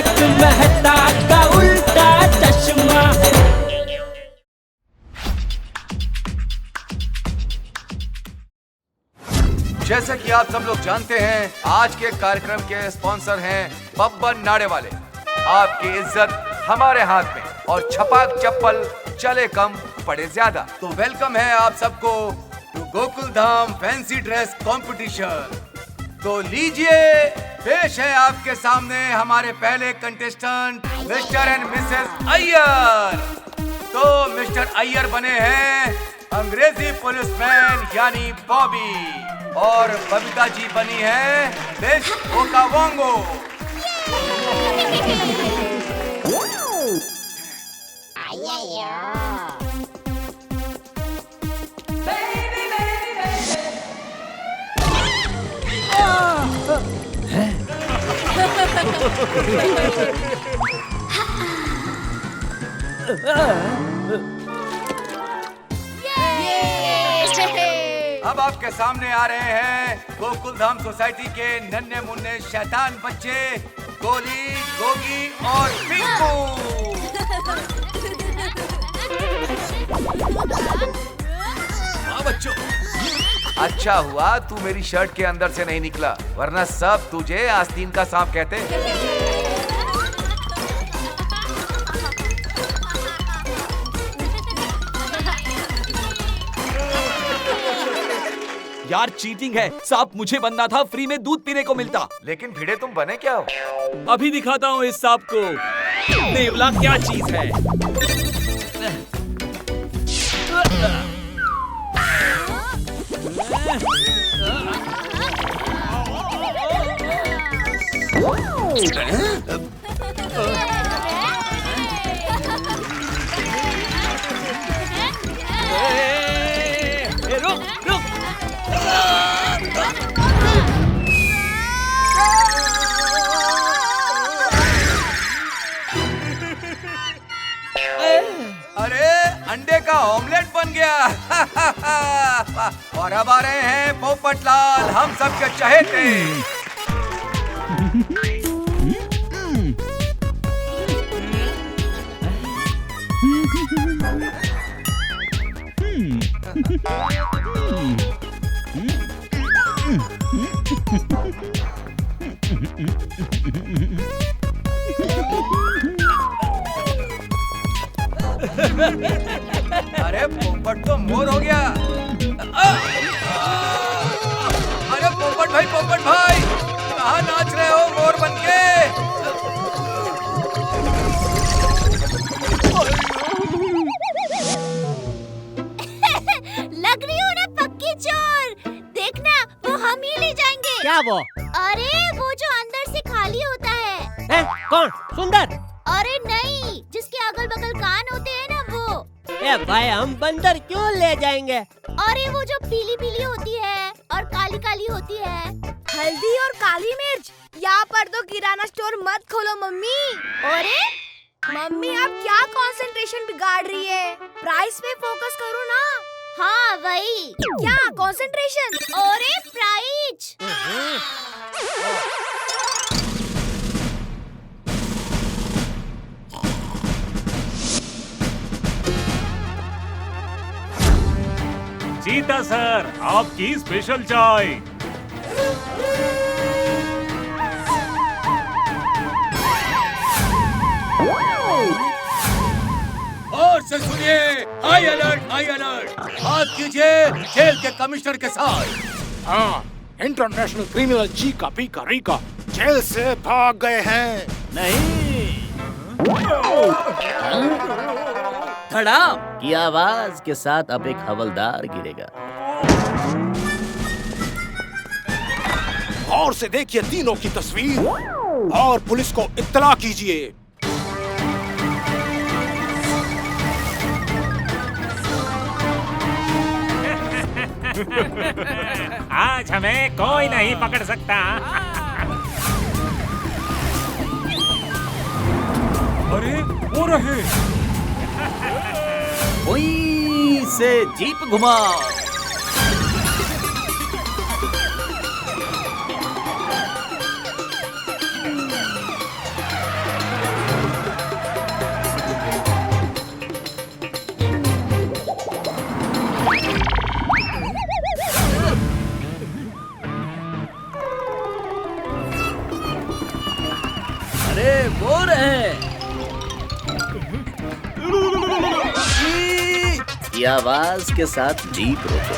तारक मेहता का उल्टा चश्मा। जैसे कि आप सब लोग जानते हैं, आज के कार्यक्रम के स्पॉन्सर हैं बब्बन नाड़े वाले। आपकी इज्जत हमारे हाथ में और छपाक चप्पल चले कम पड़े ज्यादा। तो वेलकम है आप सबको to Gokul Dham fancy dress competition. तो लीजिए, पेश है आपके सामने हमारे पहले contestant mister and missus Iyer. तो मिस्टर अय्यर बने हैं अंग्रेजी पुलिसमैन यानी बॉबी, और बबीता जी बनी है मिस ओकावोंगो। अब आपके सामने आ रहे हैं गोकुल धाम सोसाइटी के नन्हे मुन्ने शैतान बच्चे गोली, गोगी और पिंकू। हाँ बच्चों, अच्छा हुआ तू मेरी शर्ट के अंदर से नहीं निकला, वरना सब तुझे आस्तीन का सांप कहते। यार चीटिंग है, सांप मुझे बनना था, फ्री में दूध पीने को मिलता। लेकिन भिड़े तुम बने क्या हो? अभी दिखाता हूँ इस सांप को नेवला क्या चीज है। रुक रुक। अरे अंडे का ऑमलेट बन गया। और अब आ रहे हैं पोपटलाल, हम सबके चहेते। अरे पोपट तो मोर हो गया। अरे पोपट भाई कहाँ नाच रहे हो मोर बनके? लग रही हो ना पक्की चोर। देखना वो हम ही ले जाएंगे। क्या वो? अरे वो जो अंदर से खाली होता है। कौन? सुंदर? अरे नहीं, जिसके अगल बगल कान होते हैं ना वो। ए भाई, हम बंदर क्यों ले जाएंगे? अरे वो जो पीली पीली होती है और काली काली होती है। हल्दी और काली मिर्च। यहाँ पर तो किराना स्टोर मत खोलो मम्मी। अरे मम्मी, आप क्या कंसंट्रेशन बिगाड़ रही है? प्राइस पे फोकस करो ना। हाँ वही। क्या कंसंट्रेशन? अरे प्राइस। चीता सर, आपकी स्पेशल चाय। और से सुनिए, हाई अलर्ट, बात कीजिए जेल के कमिश्नर के साथ। हाँ, इंटरनेशनल क्रिमिनल चीका पीका रीका जेल से भाग गए हैं। नहीं, धड़ाम की आवाज के साथ अब एक हवलदार गिरेगा। और से देखिए तीनों की तस्वीर और पुलिस को इत्तला कीजिए। आज हमें कोई नहीं पकड़ सकता। अरे वो रहे। वहीं से जीप घुमाओ। अरे वो रहे। ये आवाज के साथ जीप रोको।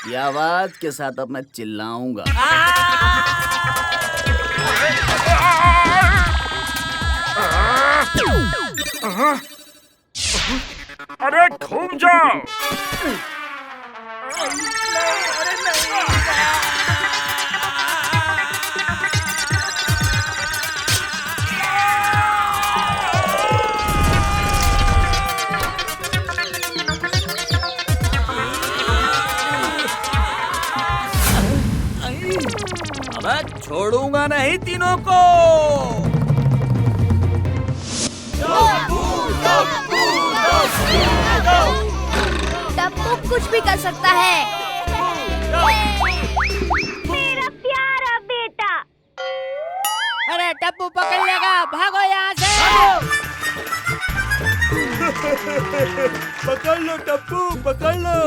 ये आवाज के साथ अब मैं चिल्लाऊंगा। अरे घूम जाओ। अब छोड़ूंगा नहीं तीनों को। टप्पू कुछ भी कर सकता है। मेरा प्यारा बेटा। अरे टप्पू पकड़ लेगा, भागो यहाँ से। पकड़ लो टप्पू, पकड़ लो।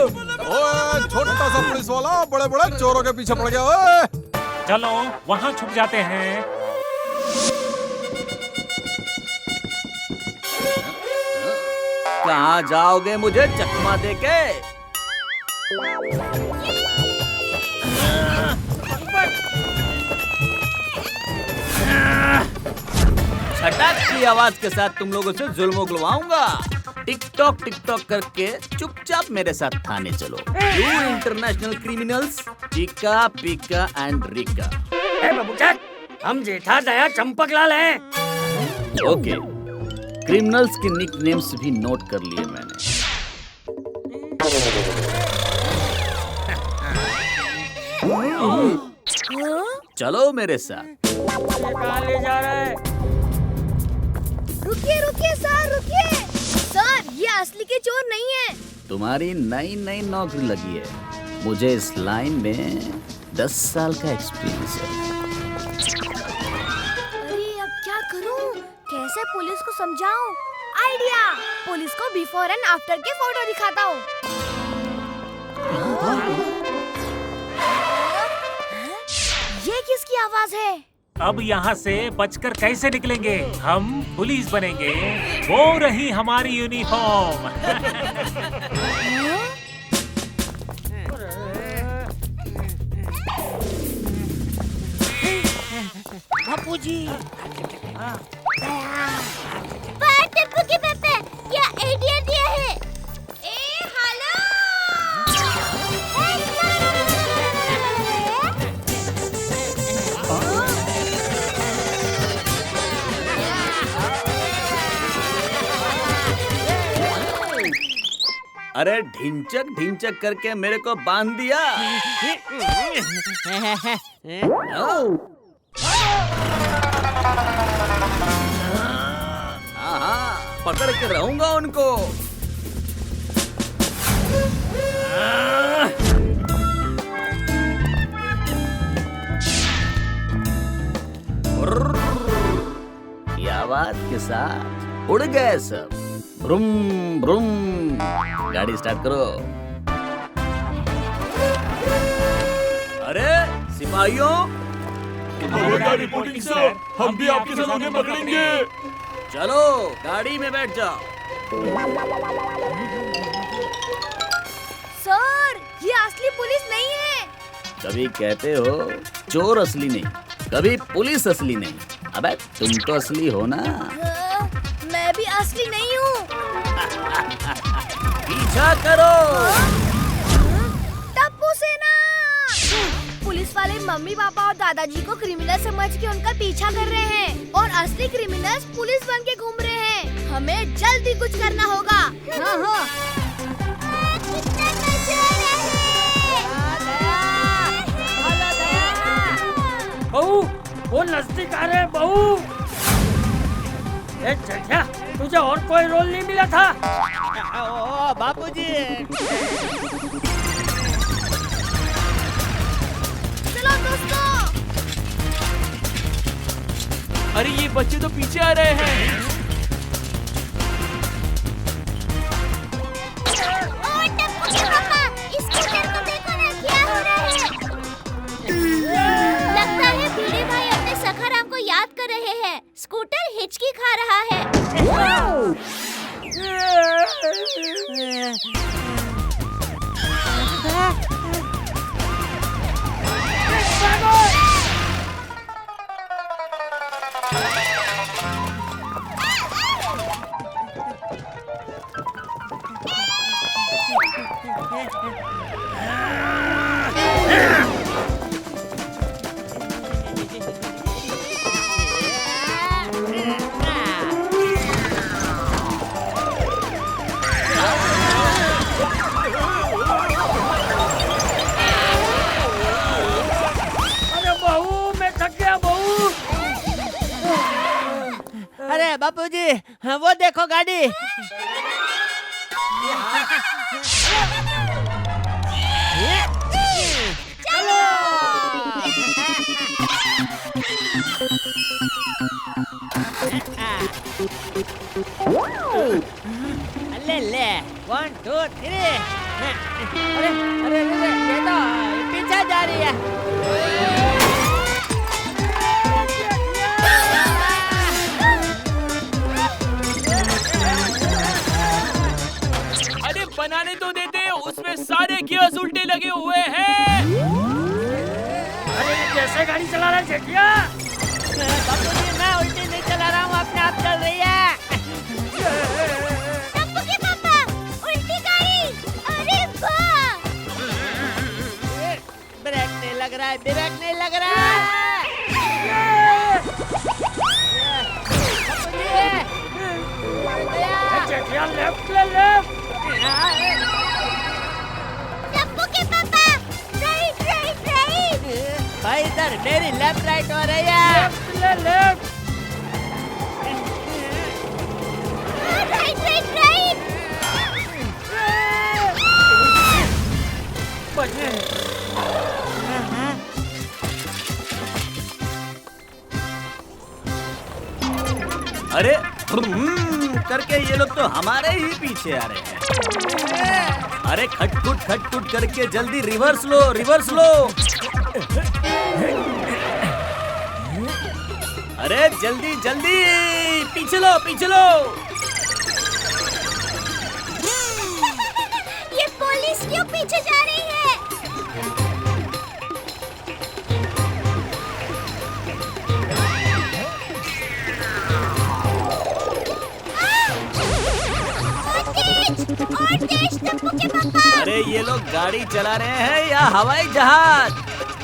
ओए छोटा सा पुलिस वाला बड़े बड़े चोरों के पीछे पड़ गया। ओए चलो वहाँ छुप जाते हैं। कहाँ जाओगे मुझे चकमा देके? छटाक की आवाज के साथ तुम लोगों से जुल्म उगलवाऊंगा। टिकटॉक टिकटॉक करके चुपचाप मेरे साथ थाने चलो। You international criminals Chika Pika and Rika. हम जेठा दया चंपकलाल हैं। ओके, क्रिमिनल्स के निक नेम्स भी नोट कर लिए मैंने। चलो मेरे साथ। कहाँ ले जा रहा है? रुकिए रुकिए सर, रुकिए सर, ये असली के चोर नहीं है। तुम्हारी नई नई नौकरी लगी है। मुझे इस लाइन में 10 साल का एक्सपीरियंस है। अरे अब क्या करूं? कैसे पुलिस को समझाऊं? आइडिया, पुलिस को बिफोर एंड आफ्टर के फोटो दिखाता हूँ। ये किसकी आवाज है? अब यहाँ से बचकर कैसे निकलेंगे? हम पुलिस बनेंगे। वो रही हमारी यूनिफॉर्म। बापूजी। टिप्पू की पेपे, क्या आइडिया दिया है? ए हेलो। अरे ढिंचक ढिंचक करके मेरे को बांध दिया। हाँ, पकड़ के रहूंगा उनको। ये आवाज के साथ उड़ गए सब। Broom broom. गाड़ी स्टार्ट करो। अरे सिपाहियों, रिपोर्टिंग सर, हम भी आपके साथ उन्हें पकड़ेंगे। चलो गाड़ी में बैठ जाओ। सर, ये असली पुलिस नहीं है। कभी कहते हो चोर असली नहीं, कभी पुलिस असली नहीं। अबे तुम तो असली हो ना। मैं भी असली नहीं हूँ। पीछा करो। टप्पू सेना। पुलिस वाले मम्मी पापा और दादाजी को क्रिमिनल समझ के उनका पीछा कर रहे हैं और असली क्रिमिनल्स पुलिस बन के घूम रहे हैं। हमें जल्दी कुछ करना होगा। हाँ हाँ। बहू, वो नजदीक आ रहे हैं बहू। जेठा, तुझे और कोई रोल नहीं मिला था? ओ बापूजी। चलो अरे ये बच्चे तो पीछे आ रहे हैं। ओ टप्पू के पापा, इस स्कूटर को देखो ना, क्या हो रहा है? लगता है भिड़े भाई अपने सखाराम को याद कर रहे हैं। स्कूटर हिचकी खा रहा है। अरे बापूजी, वो देखो गाड़ी। ले ले 1 2 3। अरे अरे अरे, ये तो पीछे जा रही है। अरे बनाने तो देते, उसमें सारे गियर्स उल्टे लगे हुए हैं। अरे कैसे गाड़ी चला रहा है जेठिया? बापूजी, मैं उल्टी नहीं चला रहा हूँ, अपने आप चल रही है। टप्पू के पापा, उल्टी गाड़ी। अरे वाह! ब्रेक नहीं लग रहा है, ब्रेक नहीं लग रहा है। जेठिया, लेफ्ट ले, लेफ्ट। टप्पू के पापा, राइट राइट राइट। भाई इधर मेरी लेफ्ट राइट हो रही है। लेफ्ट ले, लेफ्ट। Right right right. अरे करके ये लोग तो हमारे ही पीछे आ रहे हैं। अरे खटखुट करके जल्दी रिवर्स लो, रिवर्स लो। अरे जल्दी जल्दी, पीछे लो, पीछे लो। ये पुलिस क्यों पीछे जा रही है? और तेज टप्पू के पापा। अरे ये लोग गाड़ी चला रहे हैं या हवाई जहाज?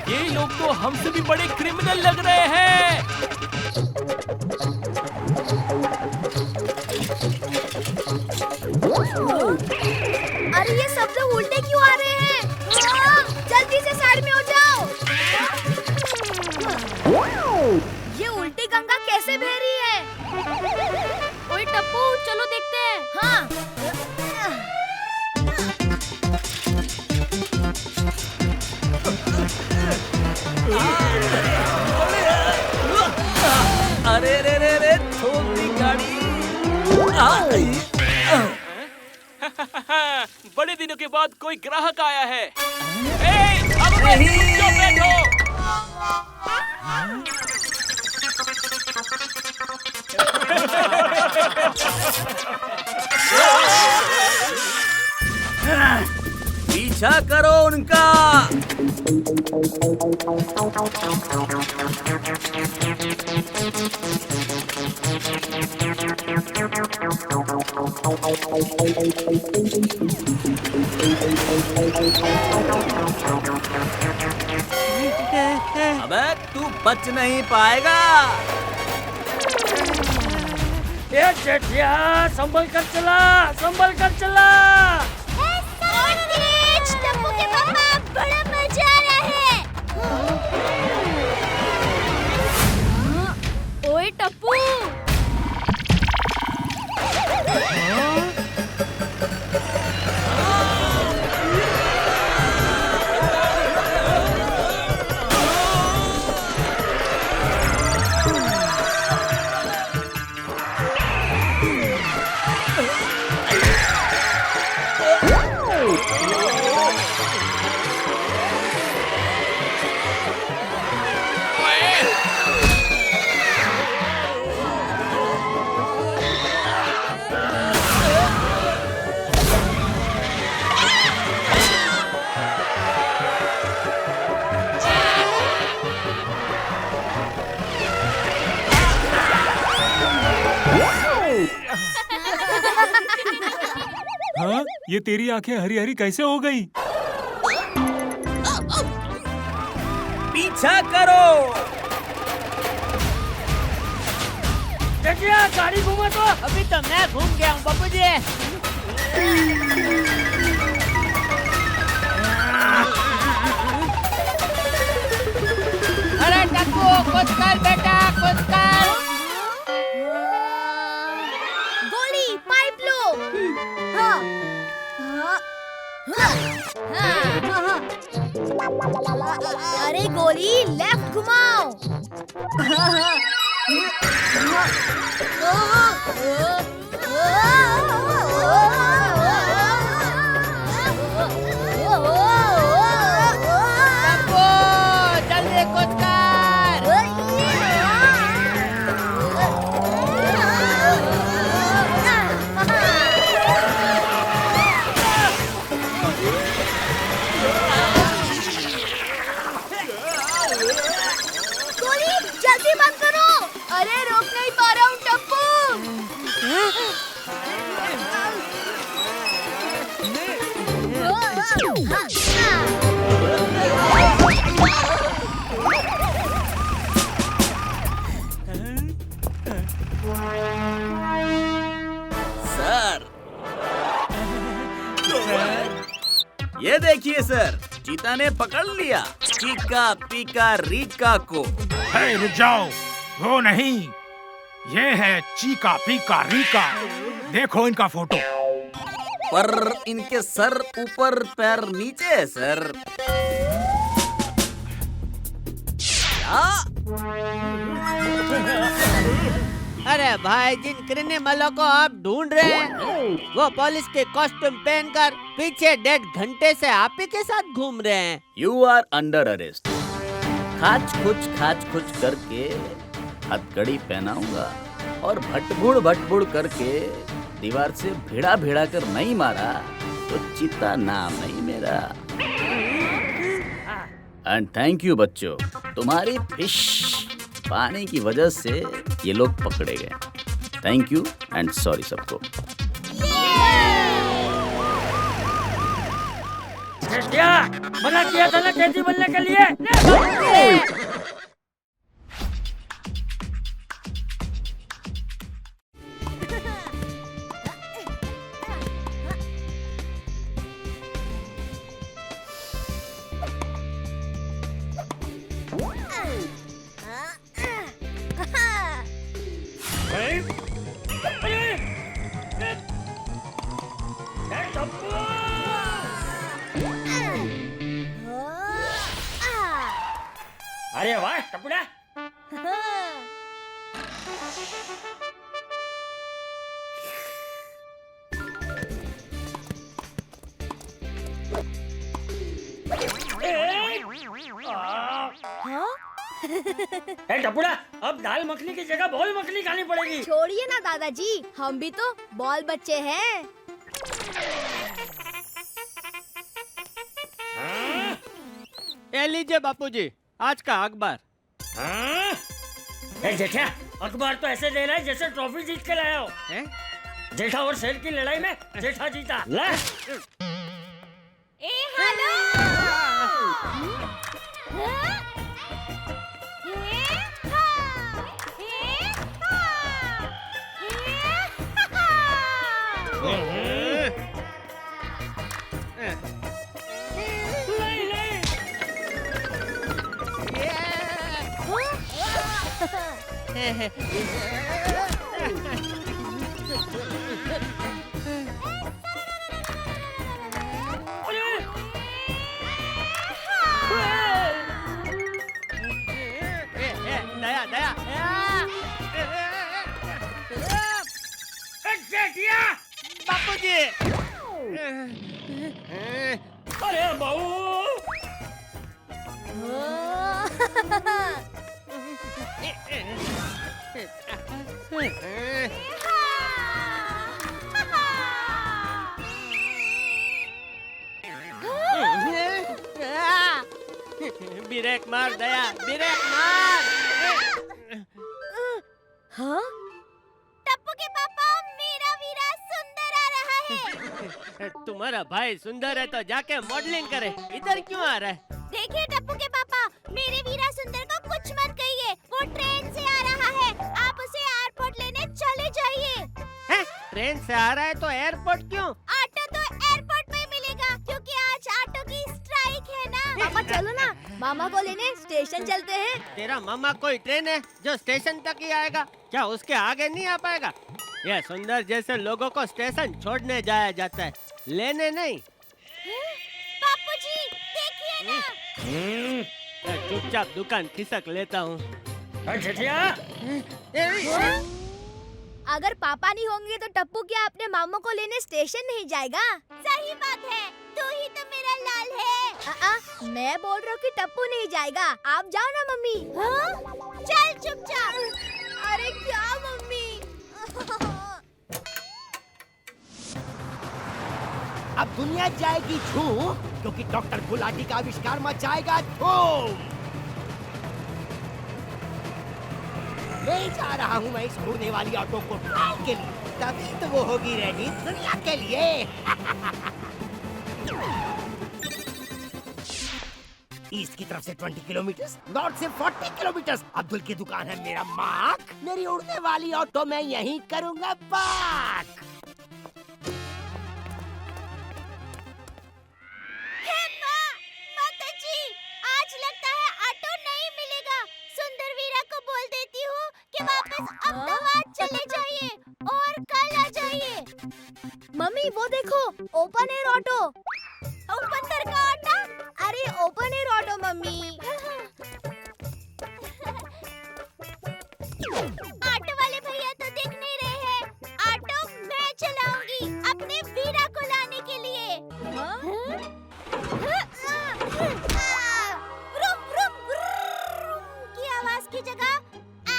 ये लोग तो हमसे भी बड़े क्रिमिनल लग रहे हैं। अरे ये सब लोग उल्टे क्यों आ रहे हैं? जल्दी से साइड में हो जाओ। ये उल्टी गंगा कैसे बह रही है? ओए टप्पू, चलो देखते हैं। हाँ। अरे रे रे रे, ठोक दी गाड़ी। बड़े दिनों के बाद कोई ग्राहक आया है। अब चुप बैठो। पीछा करो उनका। अबे तू बच नहीं पाएगा। ये जेठिया, संभल कर चला, संभल कर चला। और तेज टप्पू के पापा, बड़ा मजा आ रहा है। ओए टप्पू, ये तेरी आंखें हरी हरी कैसे हो गई? पीछा करो। देखिए गाड़ी घूमा तो। अभी तो मैं घूम गया हूँ बापू जी। अरे टक्कू कुछ कर बेटा, कुछ कर। गोली पाइप लो। हाँ। हाँ। हाँ। अरे गोली लेफ्ट घुमाओ। टक्कू जल्दी कुछ कर। गोली जल्दी बंद करो। अरे रोक नहीं पा रहा हूँ टप्पू। सर, ये देखिए सर, चीता ने पकड़ लिया चीका पीका रीका को। हे, रुक जाओ, वो नहीं, ये है चीका पीका रीका। देखो इनका फोटो। पर इनके सर ऊपर पैर नीचे है सर। अरे भाई, जिन क्रिमिनलों को आप ढूंढ रहे हैं वो पुलिस के कॉस्ट्यूम पहनकर पीछे 1.5 घंटे से आप ही के साथ घूम रहे हैं। You are under arrest. खाच खुच करके हथकड़ी पहनाऊंगा और भटबुड़ करके दीवार से भिड़ा भिड़ा कर नहीं मारा तो चीता नाम नहीं मेरा। एंड थैंक यू बच्चों, तुम्हारी फिश पानी की वजह से ये लोग पकड़े गए। थैंक यू एंड सॉरी सबको। क्या मना किया था ना कैदी बनने के लिए? अरे वाह टपुड़ा। टपुड़ा, अब दाल मखनी की जगह बॉल मखनी खानी पड़ेगी। छोड़िए ना दादाजी, हम भी तो बॉल बच्चे हैं। ये लीजिए बापूजी, आज का अखबार। जेठा, अखबार तो ऐसे दे रहा है जैसे ट्रॉफी जीत के लाया हो। जेठा और शेर की लड़ाई में जेठा जीता। ले। ए हेलो। दया दया। बापूजी। अरे बहू। ब्रेक मार दया, ब्रेक मार। हाँ? टप्पू के पापा, मेरा वीरा सुंदर आ रहा है। तुम तुम्हारा भाई सुंदर है तो जाके मॉडलिंग करे, इधर क्यों आ रहा है? देखिए टप्पू के पापा, मेरे वीरा सुंदर को कुछ मत कहिए, वो ट्रेन से आ रहा है, आप उसे एयरपोर्ट लेने चले जाइए। हैं? ट्रेन से आ रहा है तो एयरपोर्ट क्यों? ऑटो तो एयरपोर्ट में मिलेगा, क्योंकि आज ऑटो की स्ट्राइक है ना। पापा चलो ना, मामा को लेने स्टेशन चलते हैं। तेरा मामा कोई ट्रेन है जो स्टेशन तक ही आएगा? क्या उसके आगे नहीं आ पाएगा? यह सुंदर जैसे लोगों को स्टेशन छोड़ने जाया जाता है, लेने नहीं। बापू जी देखिए ना। मैं चुपचाप दुकान खिसक लेता हूँ। अगर पापा नहीं होंगे तो टप्पू क्या अपने मामू को लेने स्टेशन नहीं जाएगा? सही बात है, तू ही तो मेरा लाल है। मैं बोल रहा हूँ कि टप्पू नहीं जाएगा, आप जाओ ना मम्मी। हाँ? चल चुपचाप। अरे क्या मम्मी? अब दुनिया जाएगी झूम, क्योंकि डॉक्टर गुलाटी का आविष्कार मचाएगा धूम। ले जा रहा हूँ मैं इस उड़ने वाली ऑटो को ट्रायल के लिए, तभी तो वो होगी रेडी दुनिया के लिए। ईस्ट की तरफ से 20 किलोमीटर, नॉर्थ से 40 किलोमीटर। अब्दुल की दुकान है मेरा मार्क, मेरी उड़ने वाली ऑटो मैं यहीं करूँगा पार्क। आज लगता है ऑटो नहीं मिलेगा। सुंदर वीरा को बोल देती हूँ कि वापस अहमदाबाद चले जाइए और कल आ जाइए। मम्मी वो देखो, ओपन एयर ऑटो। ओपन तर का ऑटो? अरे open air auto mummy. Auto वाले भैया तो दिख नहीं रहे हैं। ऑटो मैं चलाऊंगी अपने वीरा को लाने के लिए। की आवाज की जगह आ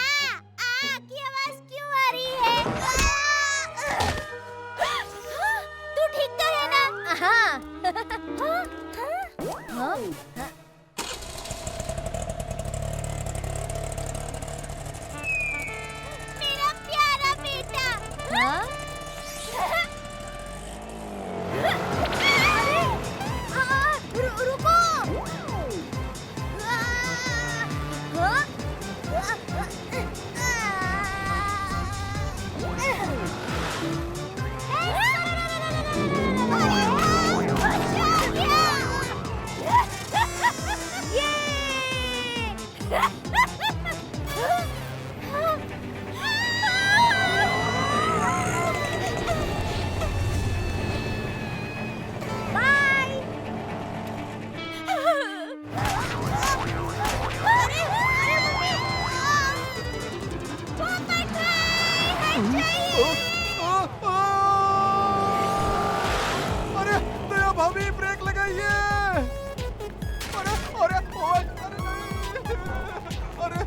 की आवाज क्यों आ रही है? तू ठीक तो है ना? हाँ। मेरा प्यारा बेटा। रुको। अरे दया भाभी ब्रेक लगाइए। अरे अरे अरे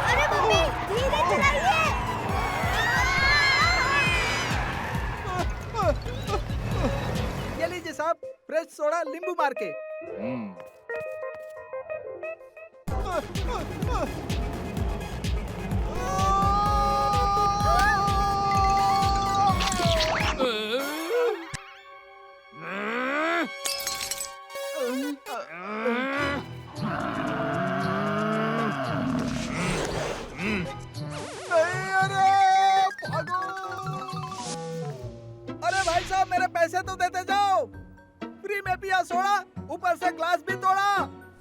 अरे मम्मी धीरे चलाइए। ये लीजिए साहब, फ्रेश सोडा नींबू मार के। अरे भाई साहब मेरे पैसे तो देते जाओ। फ्री में पिया सोडा, ऊपर से ग्लास भी तोड़ा।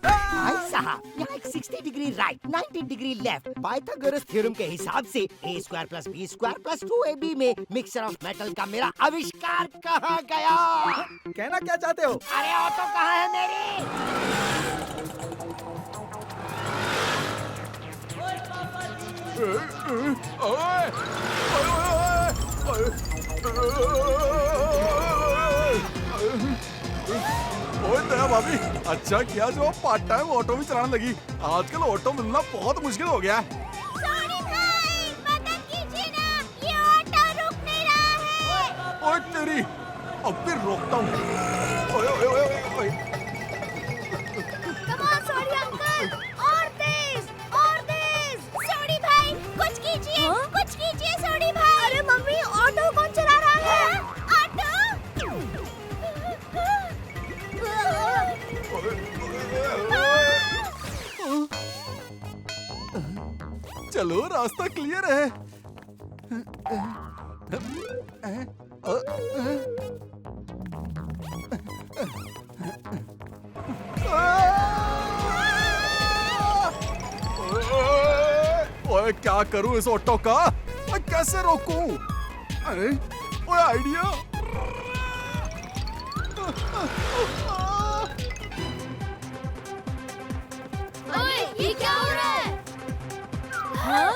भाई साहब यहाँ एक 60 degree right 90 degree left Pythagoras theorem के हिसाब से a² + b² + 2ab में मिक्सचर ऑफ मेटल का मेरा आविष्कार कहाँ गया? कहना क्या चाहते हो? अरे ऑटो कहाँ है मेरी? ओए दया भाभी, अच्छा किया जो पार्ट टाइम ऑटो भी चलाने लगी। आजकल ऑटो मिलना बहुत मुश्किल हो गया है। सॉरी भाई, मदद कीजिए ना, ये ऑटो रुक नहीं रहा है। ओए तेरी, अब भी रोकता हूँ। ओए ओए ओए ओए। कम ऑन सॉरी अंकल, और तेज। चलो रास्ता क्लियर है। ओए क्या करूं इस ऑटो का? मैं कैसे रोकूं? अरे ओए आइडिया। ओए, ये क्या हो रहा है? हाँ?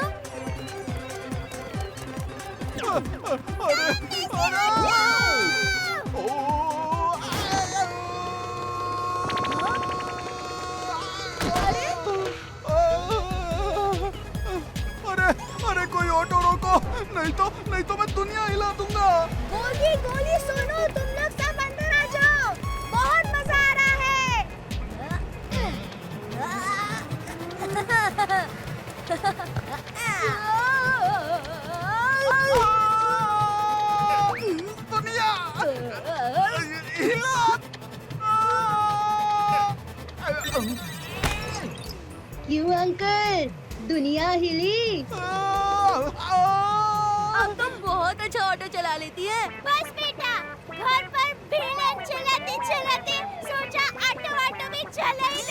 अरे अरे कोई ऑटो रोको, नहीं तो मैं दुनिया हिला दूंगा। गोली सुनो, तुम लोग सब अंदर आ जाओ, बहुत मजा आ रहा है। दुनिया हिला। क्यों अंकल, दुनिया हिली? अब तुम बहुत अच्छा ऑटो चला लेती है। बस बेटा, घर पर बेलन चलाते चलाते सोचा ऑटो में चला ही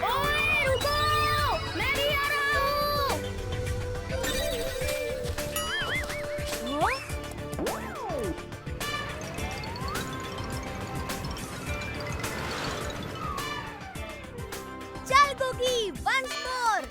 ओए रुको, मैं भी आ रहा हूँ। चल गुगी, once more.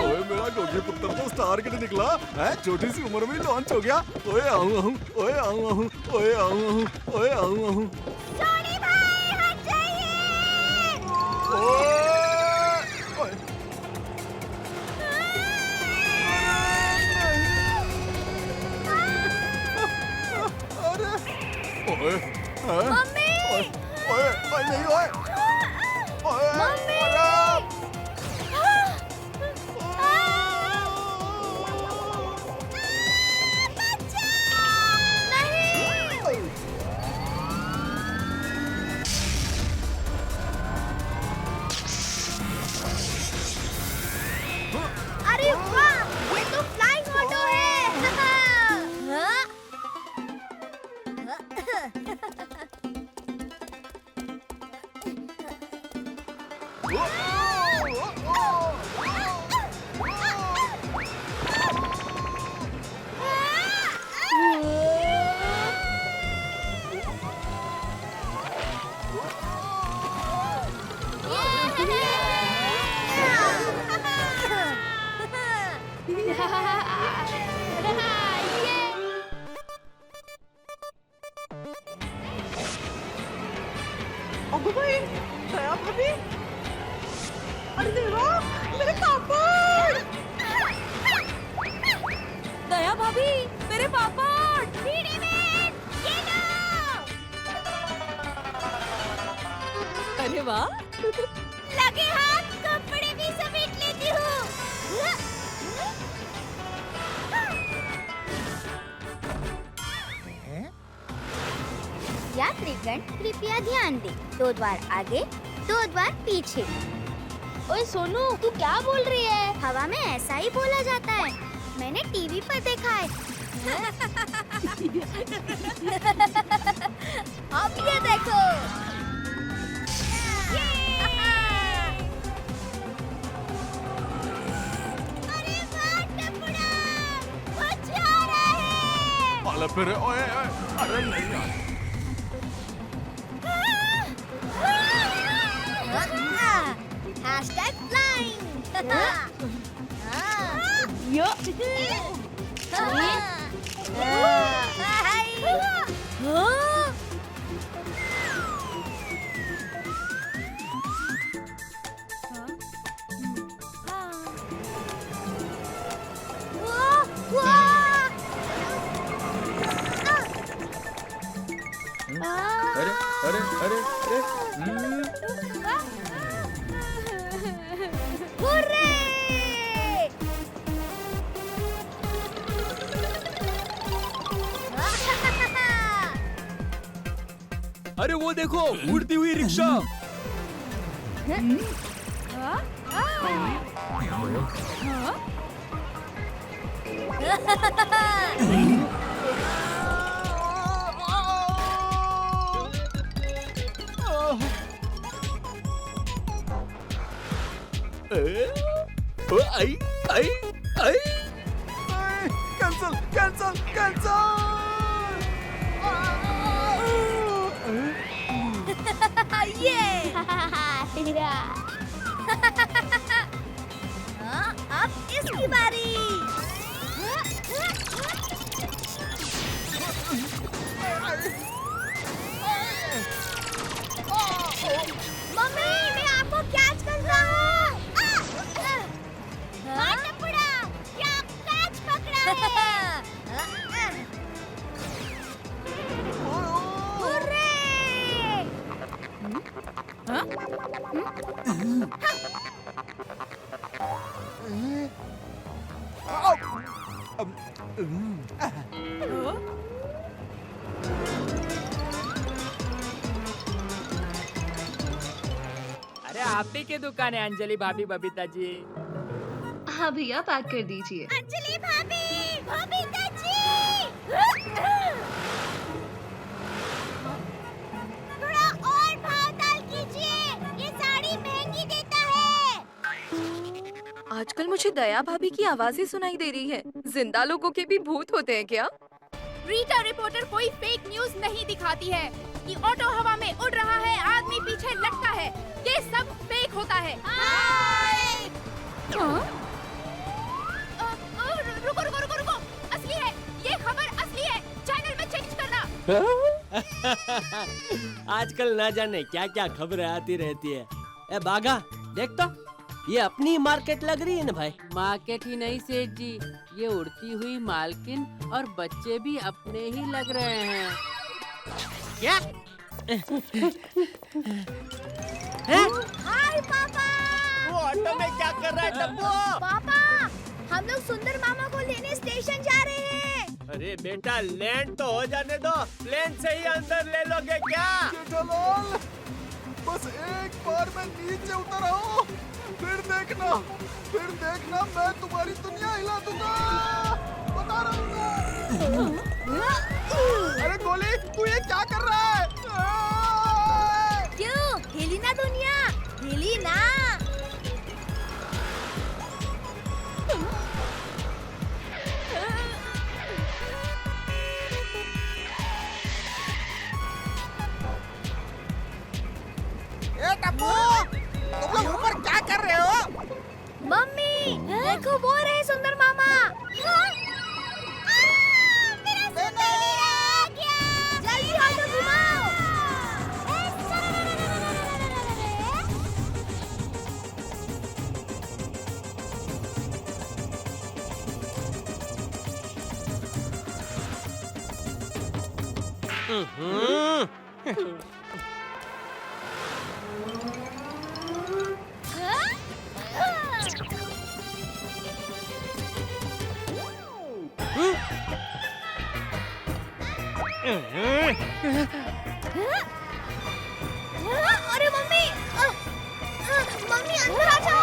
ओए मेरा गोगी पुत्र तो स्टार के लिए निकला है, छोटी सी उम्र में लॉन्च हो गया। ओए आऊं ओए आऊं ओए आऊं ओए आऊं। सोनी भाई, हट जाइए। ओए अरे ओए मम्मी, ओए ओए नहीं ओए ओए मम्मी। अरे वाह, ये तो फ्लाइंग ऑटो है। हाँ? अगो भाई, दया भाभी, अरे देवा, मेरे पापड़! दया भाभी, मेरे पापड़! बीड़ी में, ये लो! अरे वाह! लगे हाथ कपड़े भी समेट लेती हूँ। यात्रीगण कृपया ध्यान दें, 2 द्वार आगे, 2 द्वार पीछे। ओए सोनू, तू क्या बोल रही है? हवा में ऐसा ही बोला जाता है, मैंने टीवी पर देखा है। अब ये देखो। अरे वाह टपुड़ा, वो जा रहा है। अरे फिर ओए अरे नहीं यार। Hashtag flying. Yo. अरे अरे अरे अरे हुर्रे! अरे वो देखो, उड़ती हुई rickshaw. I I I cancel cancel cancel. ये अब इसकी बारी। मम्मी मैं आपको कैच कर रहा हूँ। क्या कैच पकड़ा है? हुर्रे! अरे आप ही की दुकान है अंजलि भाभी बबीता जी। हाँ भैया पैक कर दीजिए। अंजलि भाभी, बबीता जी, थोड़ा और भाव ताल कीजिए, ये साड़ी महंगी देता है। आजकल मुझे दया भाभी की आवाज़ें सुनाई दे रही है। जिंदा लोगों के भी भूत होते हैं क्या? रीटा रिपोर्टर कोई फेक न्यूज नहीं दिखाती है कि ऑटो हवा में उड़ रहा है, आदमी पीछे लटका है। ये सब फेक होता है। रुको रुको रुको रुको, असली है, ये खबर असली है। चैनल में चेंज करना। आजकल ना जाने क्या क्या खबरें आती रहती है। ए बागा देख तो, ये अपनी मार्केट लग रही है ना भाई। मार्केट ही नहीं सेठ जी, ये उड़ती हुई मालकिन और बच्चे भी अपने ही लग रहे हैं। क्या? हाय पापा। वो ऑटो में क्या कर रहा है टप्पू? पापा, हम लोग सुंदर मामा को लेने स्टेशन जा रहे हैं। अरे बेटा लैंड तो हो जाने दो, प्लेन से ही अंदर ले लोगे क्या? जेठालाल, बस एक बार मैं नीचे उतर आऊं, फिर देखना मैं तुम्हारी दुनिया हिला दूंगा, बता रहा हूँ। अरे गोली, तू ये क्या कर रहा है? क्यों हिली ना दुनिया, हिली ना। ए टप्पू, तुम लोग ऊपर क्या कर रहे हो? मम्मी देखो वो रहे सुंदर मामा। मेरा सुंदर वीरा आ गया। जल्दी ऑटो घुमाओ। अरे मम्मी, मम्मी अंदर आ जाओ।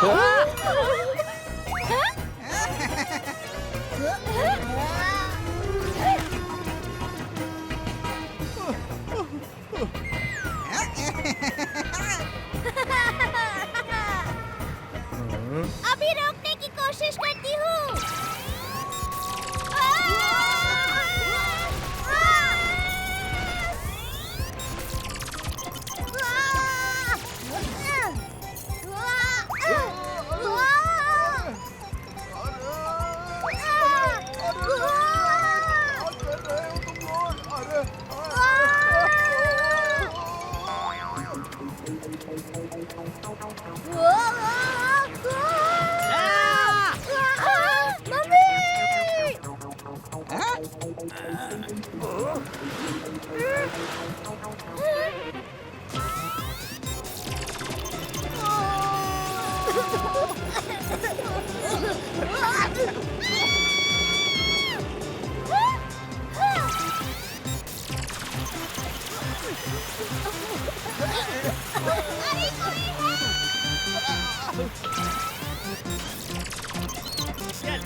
अभी रोकने की कोशिश करती हूँ।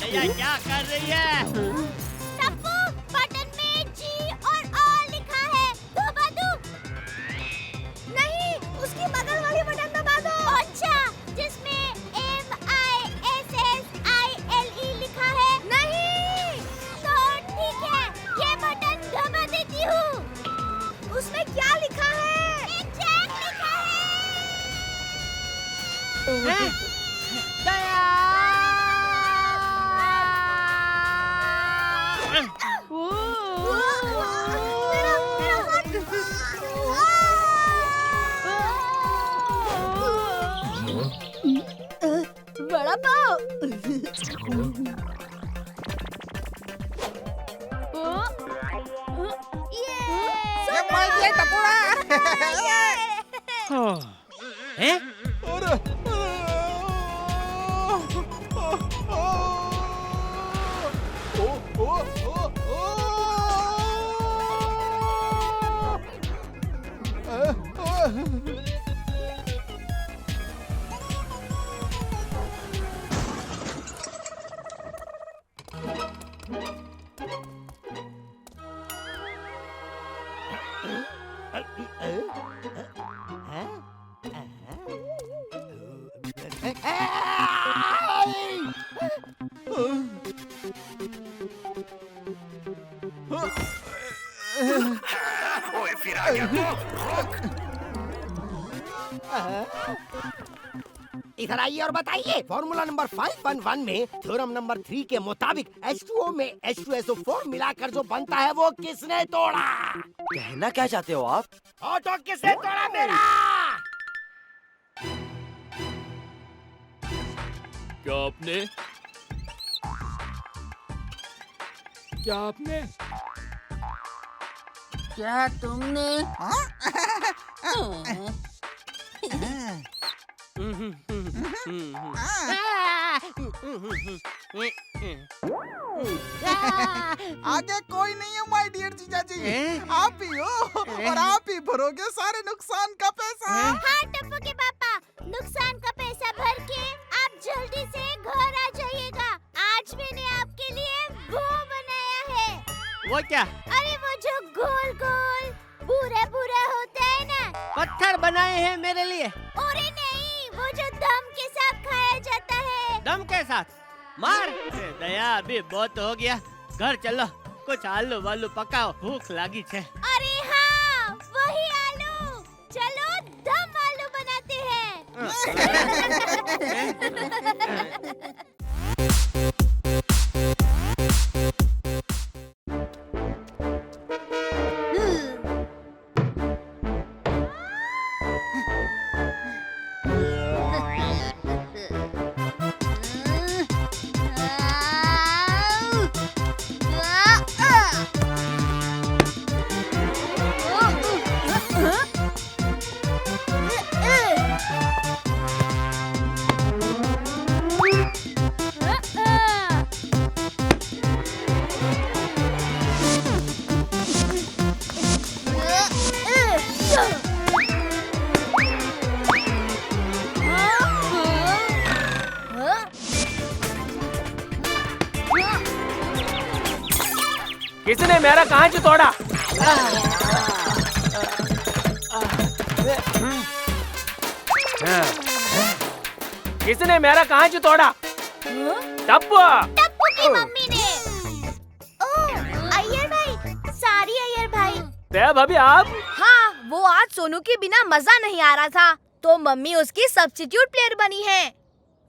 दया क्या कर रही है? टप्पू, बटन में G और R लिखा है, दबा दूं? नहीं, उसकी बगल वाली बटन दबा दो। अच्छा, जिसमें MISSILE लिखा है? नहीं, तो ठीक है, ये बटन दबा देती हूँ। उसमें क्या लिखा है? Eject लिखा है। दया! बड़ा पाव। ये मार दिया टपोरा। हैं? ओए फिर आ गया तू। रुक। इधर आइए और बताइए, फॉर्मूला नंबर 511 में थ्योरम नंबर 3 के मुताबिक H2O में H2SO4 मिलाकर जो बनता है वो किसने तोड़ा? कहना क्या चाहते हो आप? ऑटो किसने तोड़ा मेरा? क्या आपने? क्या तुमने? आगे कोई नहीं है माय डियर जीजा जी, आप ही हो और आप ही भरोगे सारे नुकसान का पैसा। हाँ टप्पू के पापा, नुकसान का पैसा भर के आप जल्दी से घर आ जाइएगा। आज मैंने आपके लिए वो बनाया है। वो क्या? अरे वो जो गोल गोल भूरा भूरा होता है ना। पत्थर बनाए हैं मेरे लिए? अरे नहीं, वो जो दम के साथ खाया जाता है। दम के साथ? मार! दया अभी बहुत हो गया, घर चलो, कुछ आलू वालू पकाओ, भूख लगी है। अरे हाँ, वही आलू। चलो दम आलू बनाते हैं। किसने मेरा कांच तोड़ा? किसने मेरा कांच तोड़ा? टप्पू। टप्पू की मम्मी ने। ओह, अय्यर भाई, सारी अय्यर भाई। दया भाभी आप? हाँ, वो आज सोनू के बिना मजा नहीं आ रहा था, तो मम्मी उसकी सब्स्टिट्यूट प्लेयर बनी है।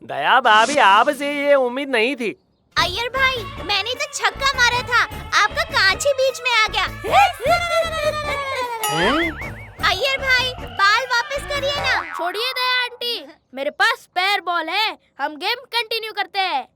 दया भाभी आपसे ये उम्मीद नहीं थी। अय्यर भाई, मैंने तो छक्का मारा था, आपका कांच ही बीच में आ गया। अय्यर भाई, बाल वापस करिए ना। छोड़िए दया आंटी, मेरे पास स्पेयर बॉल है, हम गेम कंटिन्यू करते हैं।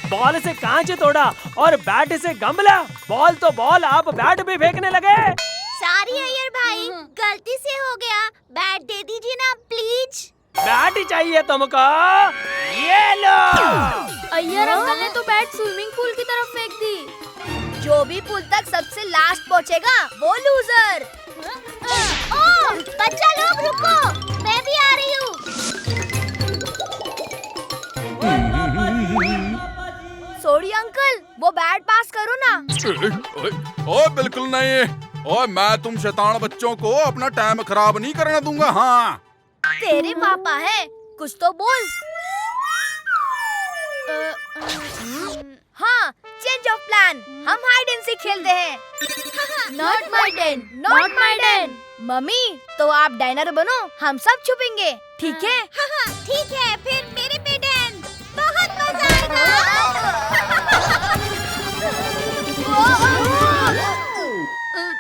बॉल से कांच तोड़ा और बैट से गमला। बॉल तो बॉल, आप बैट भी फेंकने लगे। सॉरी अय्यर भाई, गलती से हो गया। बैट दे दीजिए ना प्लीज। बैट ही चाहिए तुमको? ये लो। अय्यर अंकल ने तो बैट स्विमिंग पूल की तरफ फेंक दी। जो भी पूल तक सबसे लास्ट पहुंचेगा वो लूजर। ओह, बच्चा लोग रुको, मैं भी आ रही हूँ। सॉरी अंकल, वो बैट पास करो ना। ओए बिल्कुल नहीं। ओए मैं तुम शैतान बच्चों को अपना टाइम खराब नहीं करने दूंगा। हाँ तेरे पापा है, कुछ तो बोल। हाँ, चेंज ऑफ प्लान। हम हाइड एंड सीक खेलते हैं। Not my Dan, not my Dan. Mummy, तो आप डाइनर बनो, हम सब छुपेंगे, ठीक है? ठीक है, फिर मेरे पे डैन। बहुत मजा आएगा।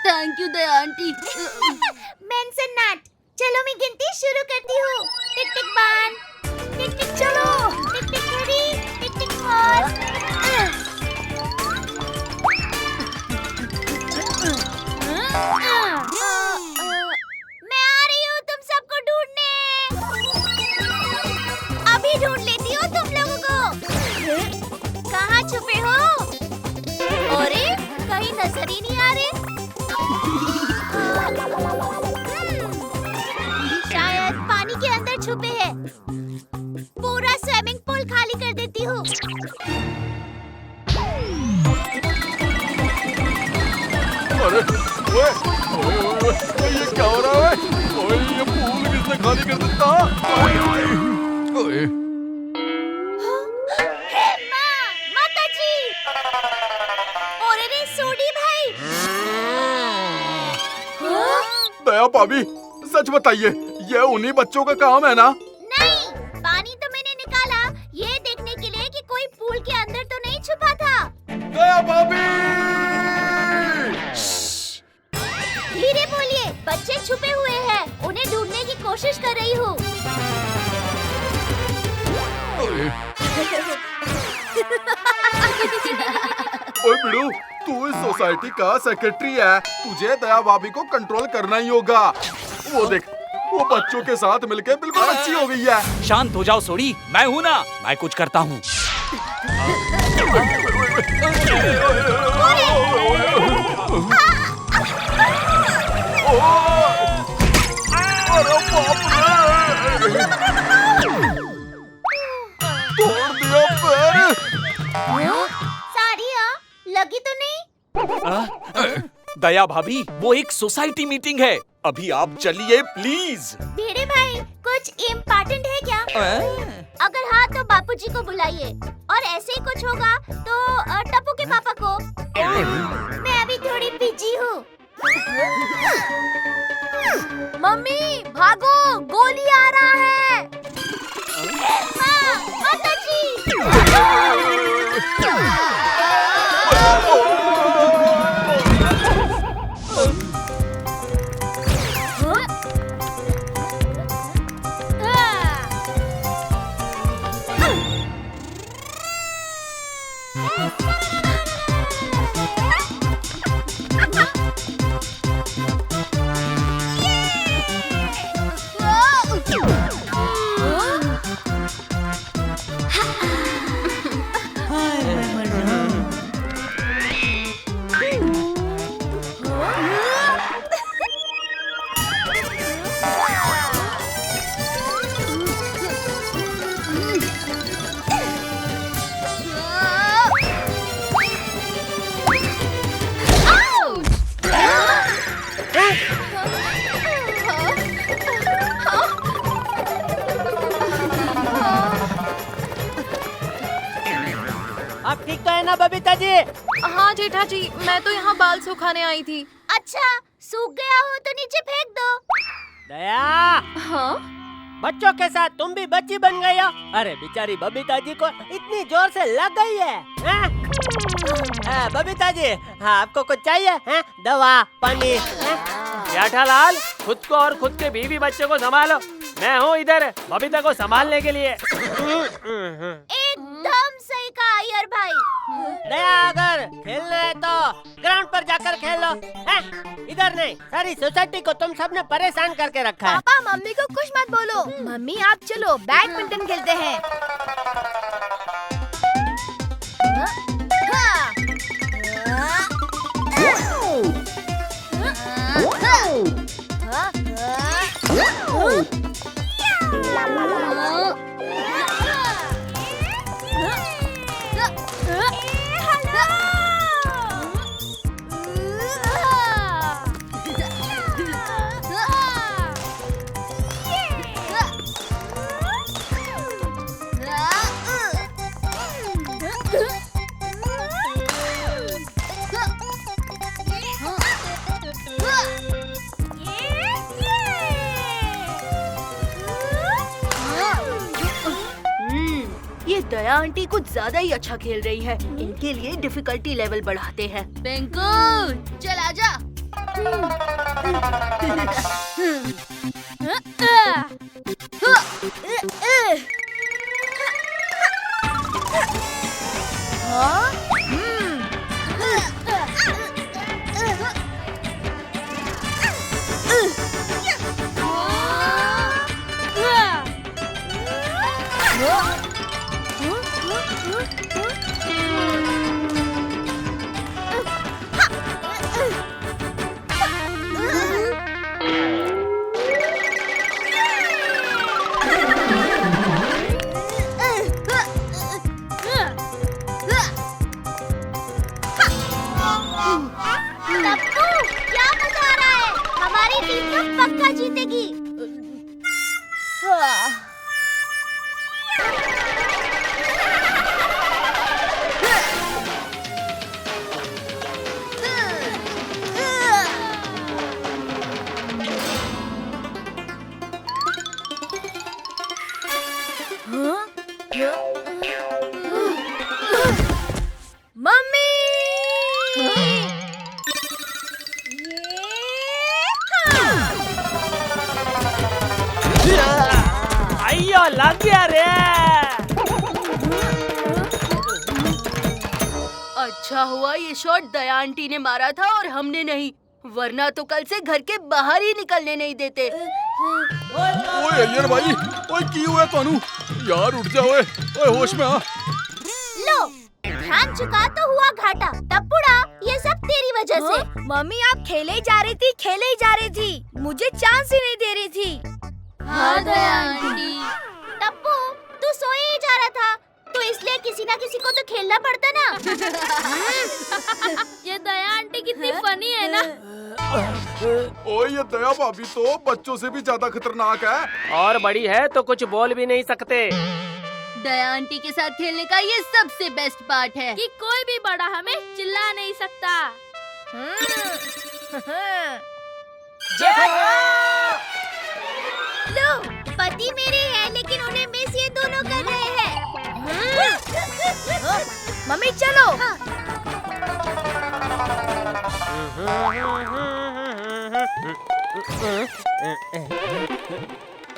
Thank you Daya aunty. Mention not. चलो मैं गिनती शुरू करती हूँ। टिक टिक 1, टिक टिक चलो, टिक टिक 3, टिक टिक 4। मैं आ रही हूँ तुम सबको ढूंढने। अभी ढूंढ लेती हूँ तुम लोगों को। कहाँ छुपे हो? अरे कहीं नजर ही नहीं आ रहे। शायद पानी के अंदर छुपे हैं। पूरा स्विमिंग पूल खाली कर देती हूँ। अरे ओए ओए ओए ओए, ये क्या हो रहा है? ओए ये पूल किसने खाली कर देता? ओए हे माँ, माताजी। और रे सोडी भाई। दया भाभी, सच बताइए, ये उन्हीं बच्चों का काम है ना? नहीं, पानी तो मैंने निकाला ये देखने के लिए कि कोई पूल के अंदर तो नहीं छुपा था। दया भाभी! धीरे बोलिए, बच्चे छुपे हुए हैं, उन्हें ढूंढने की कोशिश कर रही हूँ। ओए बिड़ू, तू इस सोसाइटी का सेक्रेटरी है, तुझे दया भाभी को कंट्रोल करना ही होगा। वो देख, वो बच्चों के साथ मिलके बिल्कुल अच्छी हो गई है। शांत हो जाओ सोडी, मैं हूँ ना, मैं कुछ करता हूँ। अरे बाप रे! तोड़ दिया पैर। सारिया, लगी तो नहीं? दया भाभी, वो एक सोसाइटी मीटिंग है, अभी आप चलिए प्लीज। भिड़े भाई, कुछ इम्पोर्टेंट है क्या? अगर हाँ तो बापूजी को बुलाइए, और ऐसे ही कुछ होगा तो टप्पू के पापा को। मैं अभी थोड़ी बिजी हूँ। मम्मी भागो, गोली आ रहा है। माँ, माताजी। आप ठीक तो है ना बबीता जी? हाँ जेठा जी, मैं तो यहाँ बाल सुखाने आई थी। अच्छा, सूख गया हो तो नीचे फेंक दो। दया। हाँ? बच्चों के साथ तुम भी बच्ची बन गई हो। अरे बेचारी बबीता जी को इतनी जोर से लग गई है। बबीता जी, हाँ आपको कुछ चाहिए? दवा, पानी? जेठालाल, खुद को और खुद के बीवी बच्चों को संभालो, मैं हूँ इधर बबीता को संभालने के लिए। एकदम सही बड़े भाई। दया, अगर खेलना है तो ग्राउंड पर जाकर खेल लो, हैं? इधर नहीं। सारी सोसाइटी को तुम सबने परेशान करके रखा है। पापा मम्मी को कुछ मत बोलो। मम्मी आप चलो बैडमिंटन खेलते हैं। ये दया आंटी कुछ ज्यादा ही अच्छा खेल रही है। इनके लिए डिफिकल्टी लेवल बढ़ाते हैं। पिंकू चल आजा। जीतेगी। मम्मी अयो लग गया रे। अच्छा हुआ ये शॉट दया आंटी ने मारा था और हमने नहीं, वरना तो कल से घर के बाहर ही निकलने नहीं देते। ओए अय्यर भाई, ओए की हुआ तानू? यार उठ जा ओए, ओए होश में आ। लो ध्यान चुका तो हुआ घाटा। टप्पुड़ा ये सब तेरी वजह से। मम्मी आप खेले ही जा रही थी, मुझे चांस ही नहीं दे रही थी। हाँ दया आंटी। टप्पू तू सोए ही जा रहा था, तो इसलिए किसी ना किसी को तो खेलना पड़ता ना। ये दया आंटी कितनी फनी है ना। ओए ये दया भाभी तो बच्चों से भी ज्यादा खतरनाक है। और बड़ी है तो कुछ बोल भी नहीं सकते। दया आंटी के साथ खेलने का ये सबसे बेस्ट पार्ट है कि कोई भी बड़ा हमें चिल्ला नहीं सकता। लो पति मेरे हैं लेकिन उन्हें मिस ये दोनों कर रहे हैं। मम्मी चलो।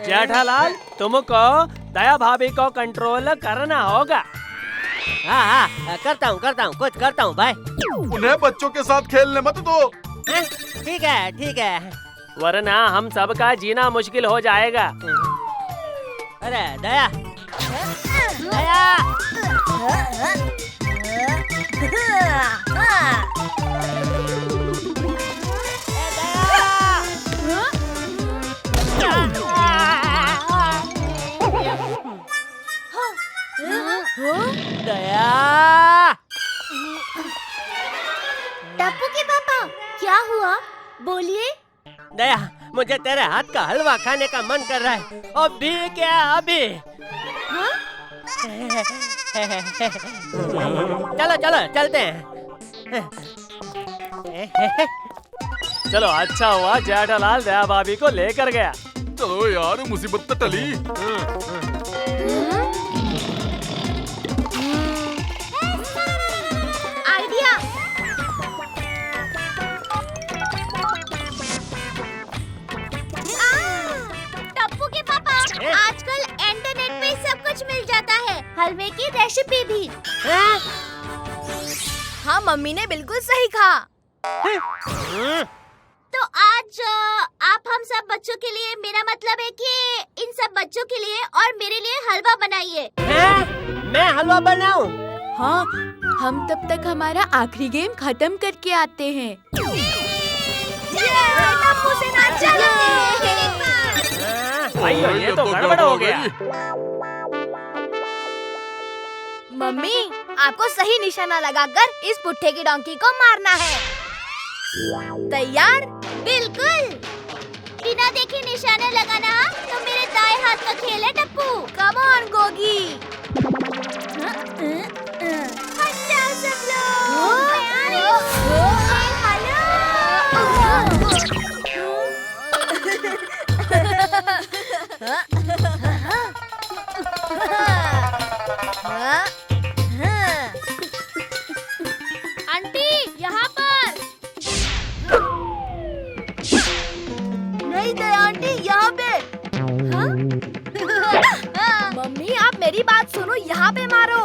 जेठालाल तुमको दया भाभी को कंट्रोल करना होगा। हाँ करता हूँ कुछ करता हूँ भाई। उन्हें बच्चों के साथ खेलने मत दो। ठीक है वरना हम सबका जीना मुश्किल हो जाएगा। अरे दया दया। टप्पू के पापा क्या हुआ बोलिए। दया मुझे तेरे हाथ का हलवा खाने का मन कर रहा है। अभी क्या अभी? चलो चलते हैं। चलो अच्छा हुआ जेठालाल दया भाभी को लेकर गया। चलो यार मुसीबत तो टली। आइडिया। टप्पू के पापा आजकल इंटरनेट पे सब कुछ मिल जाता है। हलवे की रेसिपी भी। हाँ मम्मी ने बिल्कुल सही कहा। तो आज आप हम सब बच्चों के लिए, मेरा मतलब है कि इन सब बच्चों के लिए और मेरे लिए हलवा बनाइए। मैं हलवा बनाऊं? हाँ, हम तब तक हमारा आखिरी गेम खत्म करके आते हैं। अयो, ये तो गड़बड़ हो गया। मम्मी, आपको सही निशाना लगाकर इस पुट्ठे की डोंकी को मारना है। तैयार? बिल्कुल। बिना देखे निशाना लगाना तो मेरे दाएं हाथ का खेल है टप्पू। Come on Gogi. हट जाओ सब लोग। मैं आ रही हूँ। आंटी यहाँ पर। नहीं दया आंटी, यहाँ पे। मम्मी आप मेरी बात सुनो, यहाँ पे मारो।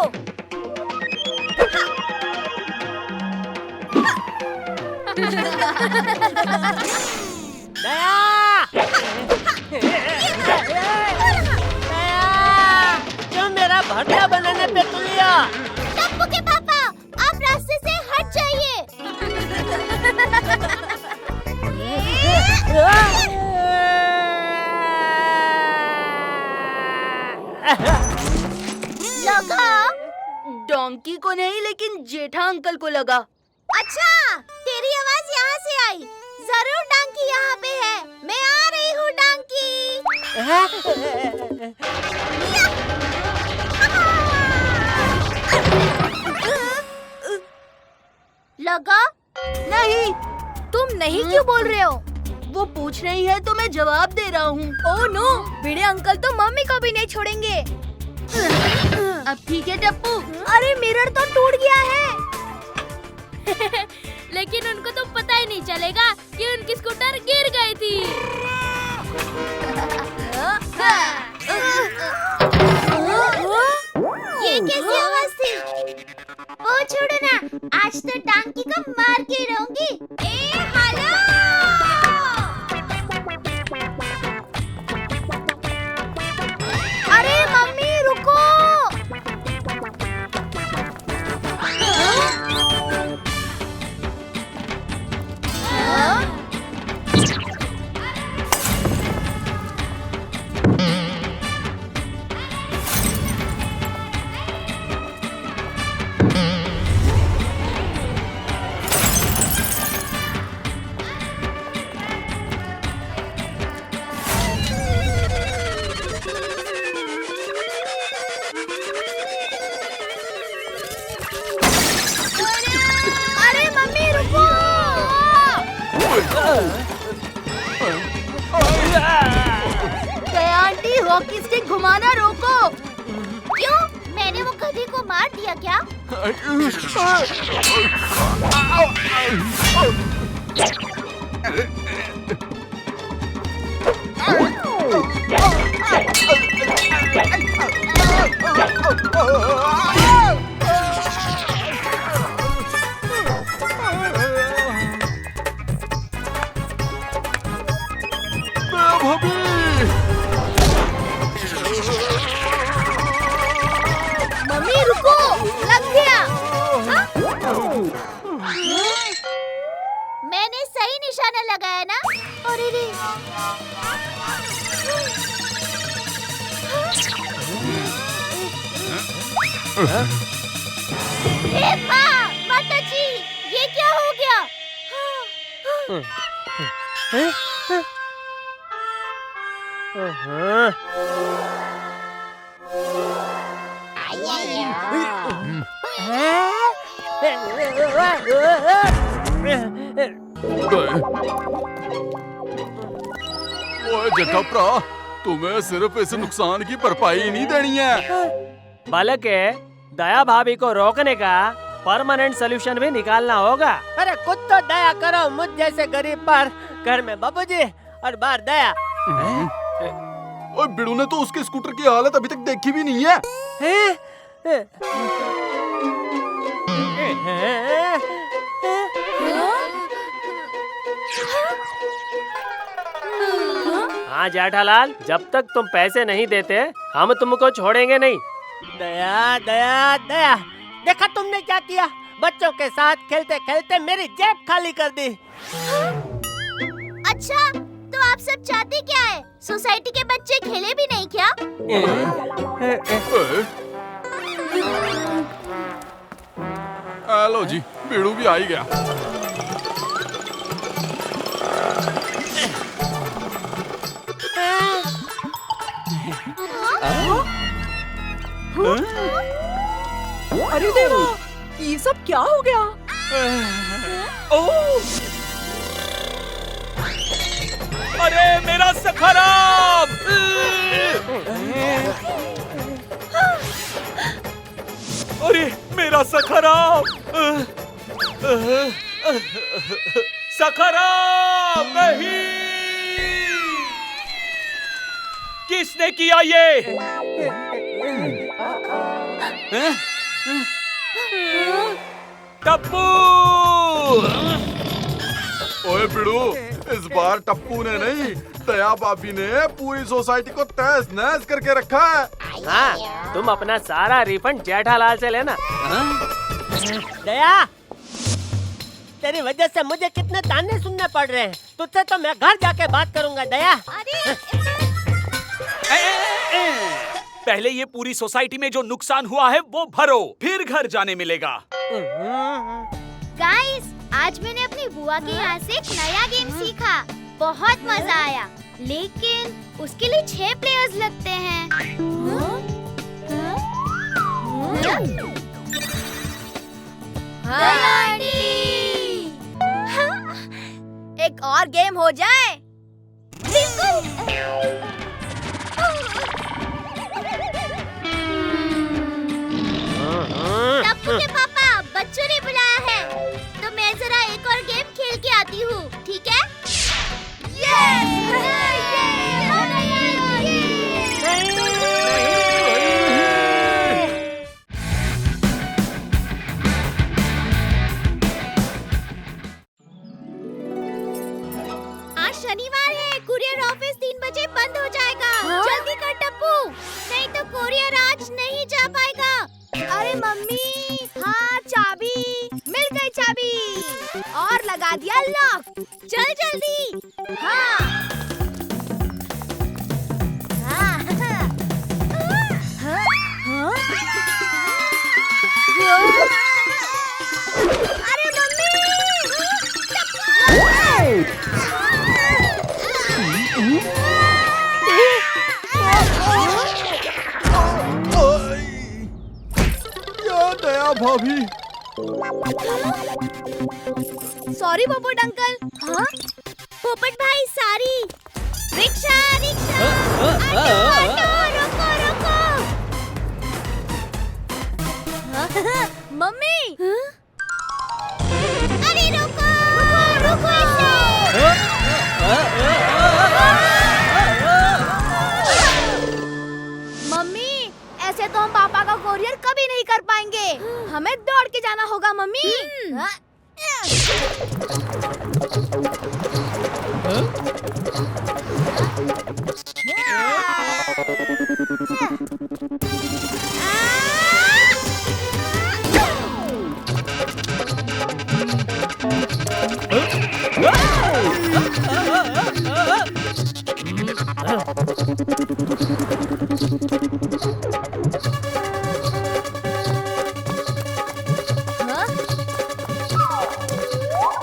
क्यों मेरा भरता बनाने पे तुलिया? टप्पू के पापा, आप रास्ते से हट जाइए। लगा? डोंकी को नहीं, लेकिन जेठा अंकल को लगा। अच्छा, तेरी आवाज यहाँ से आई। जरूर डांकी यहाँ पे है। मैं आ रही हूँ डांकी। लगा? नहीं। तुम नहीं क्यों बोल रहे हो? वो पूछ रही है तो मैं जवाब दे रहा हूँ। ओह नो, बड़े अंकल तो मम्मी को भी नहीं छोड़ेंगे। अब ठीक है टप्पू। अरे मिरर तो टूट गया है। लेकिन उनको तो पता ही नहीं चलेगा कि उनकी स्कूटर गिर गई थी। ये कैसी आवाज थी? ओ छोड़ो ना, आज तो डांकी को मार के रहूंगी। ए हेलो! अरे मम्मी रुको! अरे मम्मी रुको! दया आंटी, हॉकी स्टिक घुमाना रोको। क्यों? मैंने वो गधी को मार दिया क्या? मम्मी रुको! लग गया। मैंने सही निशाना लगाया ना? अरे रे! ए माँ, माता जी, ये क्या हो गया? ओए जेठा, तुम्हें सिर्फ इस नुकसान की भरपाई नहीं देनी है, बल्कि दया भाभी को रोकने का परमानेंट सोल्यूशन भी निकालना होगा। अरे कुछ तो दया करो मुझ जैसे गरीब पर। घर में बाबूजी और बाहर दया। ओए बिड़ू ने तो उसके स्कूटर की हालत अभी तक देखी भी नहीं है। हाँ जेठालाल, जब तक तुम पैसे नहीं देते हम तुमको छोड़ेंगे नहीं। दया दया दया, देखा तुमने क्या किया? बच्चों के साथ खेलते खेलते मेरी जेब खाली कर दी। अच्छा, तो आप सब चाहते क्या है? सोसाइटी के बच्चे खेले भी नहीं क्या? लो जी, बीड़ू भी आ ही गया। अरे देवा, ये सब क्या हो गया? अरे मेरा सखराब! अरे मेरा सखराब! सखराब नहीं! किसने किया ये? टप्पू! ओए बिड़ू, इस बार टप्पू ने नहीं, दया भाभी ने पूरी सोसाइटी को तहस नहस करके रखा है। हाँ, तुम अपना सारा रिफंड जेठालाल से लेना। दया, तेरी वजह से मुझे कितने ताने सुनने पड़ रहे हैं। तुझसे तो मैं घर जाके बात करूंगा दया। पहले ये पूरी सोसाइटी में जो नुकसान हुआ है वो भरो, फिर घर जाने मिलेगा। गाइस, आज मैंने अपनी बुआ के यहाँ से एक नया गेम सीखा। बहुत मजा आया, लेकिन उसके लिए 6 प्लेयर्स लगते हैं। एक और गेम हो जाए? बिल्कुल। टप्पू के पापा, बच्चों ने बुलाया है, तो मैं जरा एक और गेम खेल के आती हूँ, ठीक है? आज शनिवार है, कुरियर ऑफिस 3 बजे बंद हो जाएगा। जल्दी कर टप्पू, नहीं तो कुरियर आज नहीं जा पाएगा। अरे मम्मी, हाँ चाबी मिल गई, चाबी और लगा दिया लॉक। चल जल्दी। हाँ अरे दया भाभी, सॉरी पोपट अंकल। हाँ पोपट भाई, sorry. Rickshaw rickshaw, auto auto, रुको रुको। मम्मी, अरे रुको रुको इसे। मम्मी, ऐसे तो हम पापा का कोरियर कभी नहीं कर पाएंगे। हमें दौड़ के जाना होगा मम्मी।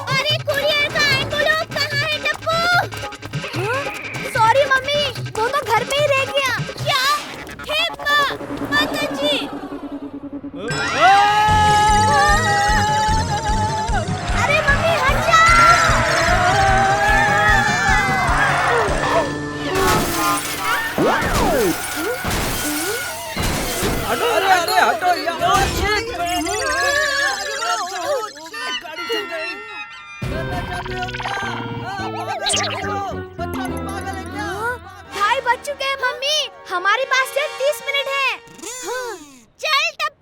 अरे कुरियर का एनवेलप कहाँ है टप्पू? सॉरी मम्मी, वो तो घर में ही रह गया। क्या? हे माता जी। अरे मम्मी हट जा। हटो, अरे हटो यार। भाई बच चुके हैं मम्मी, हमारे पास सिर्फ 30 मिनट है। चल तब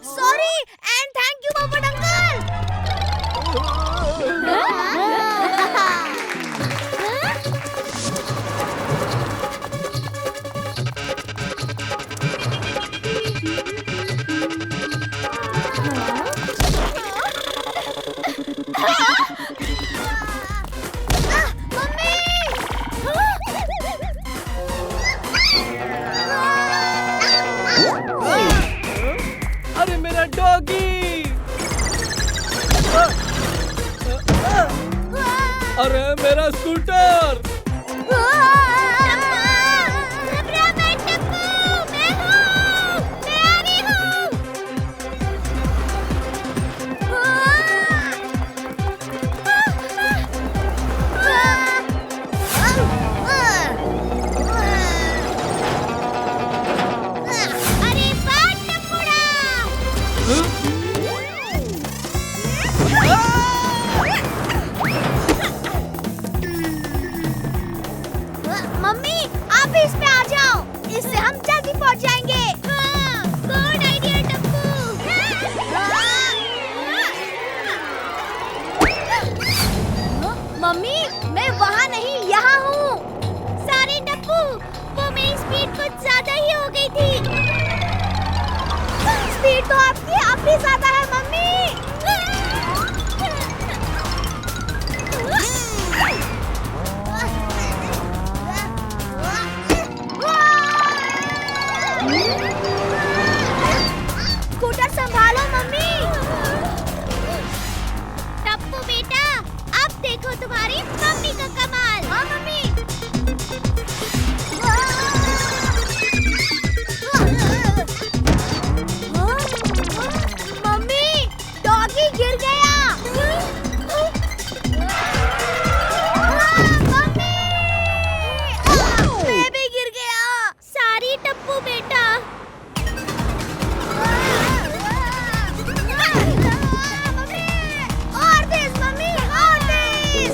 सॉरी एंड थैंक यू पोपट अंकल। अरे मेरा डॉगी! अरे मेरा स्कूटर! मम्मी आप भी इस पे आ जाओ, इससे हम जल्दी पहुंच जाएंगे। Good idea Tappu. मम्मी मैं वहाँ नहीं यहाँ हूँ। सॉरी टप्पू, वो मेरी स्पीड कुछ ज्यादा ही हो गई थी। स्पीड तो आपकी अब भी ज्यादा है मम्मी। स्कूटर संभालो मम्मी। टप्पू बेटा अब देखो तुम्हारी मम्मी का कमाल। हाँ मम्मी। मम्मी डॉगी गिर गया। मम्मी मैं भी गिर गया। सॉरी टप्पू बेटा। और तेज मम्मी और तेज।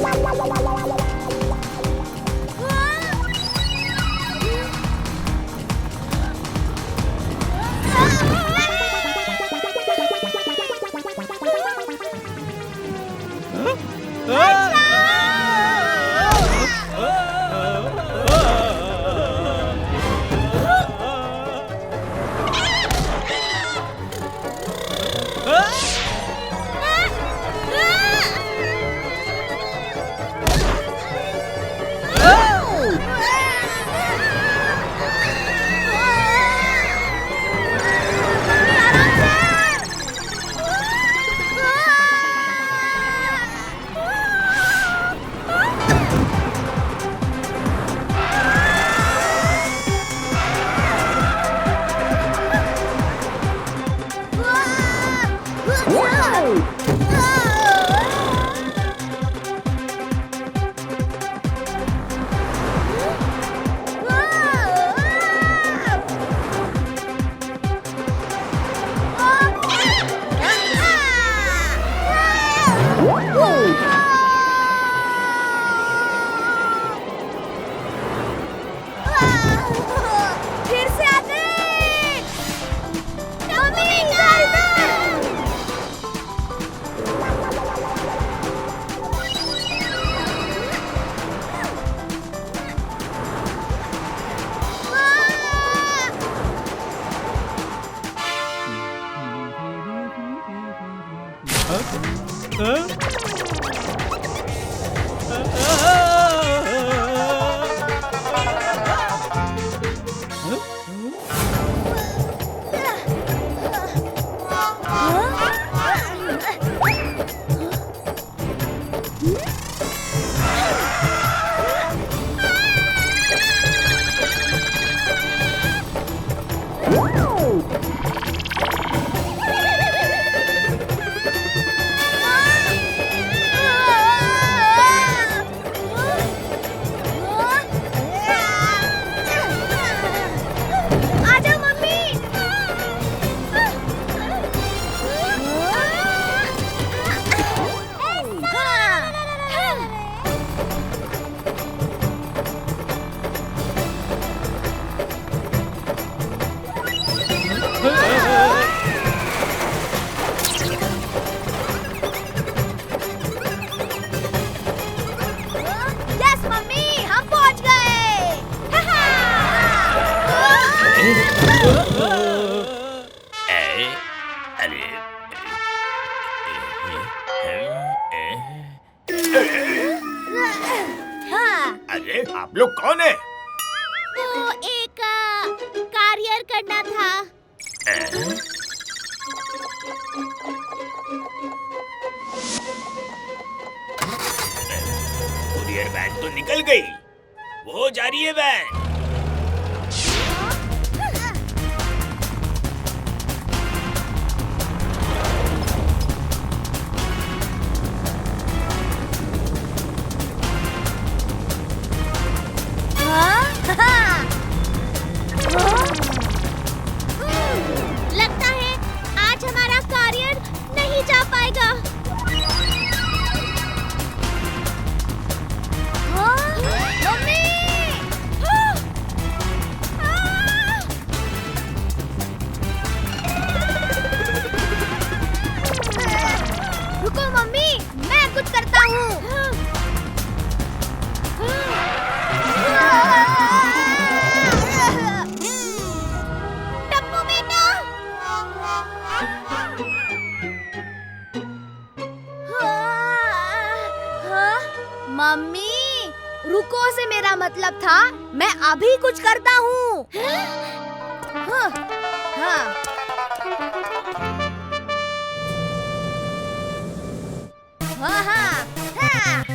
फिर से आते हैं। मम्मी आजा मम्मी। यस मम्मी, हम पहुंच गए। हाँ, अरे आप लोग कौन है? वो एक कार्यर करना था। कुरियर वैन तो निकल गई, वो जा रही है वैन। लगता है आज हमारा कार्यर नहीं जा पाएगा। मम्मी! रुको मम्मी, मैं कुछ करता हूँ। टप्पू बेटा। मम्मी, रुको से मेरा मतलब था मैं अभी कुछ करता हूँ। हाँ, हाँ। हाँ, हाँ, हाँ।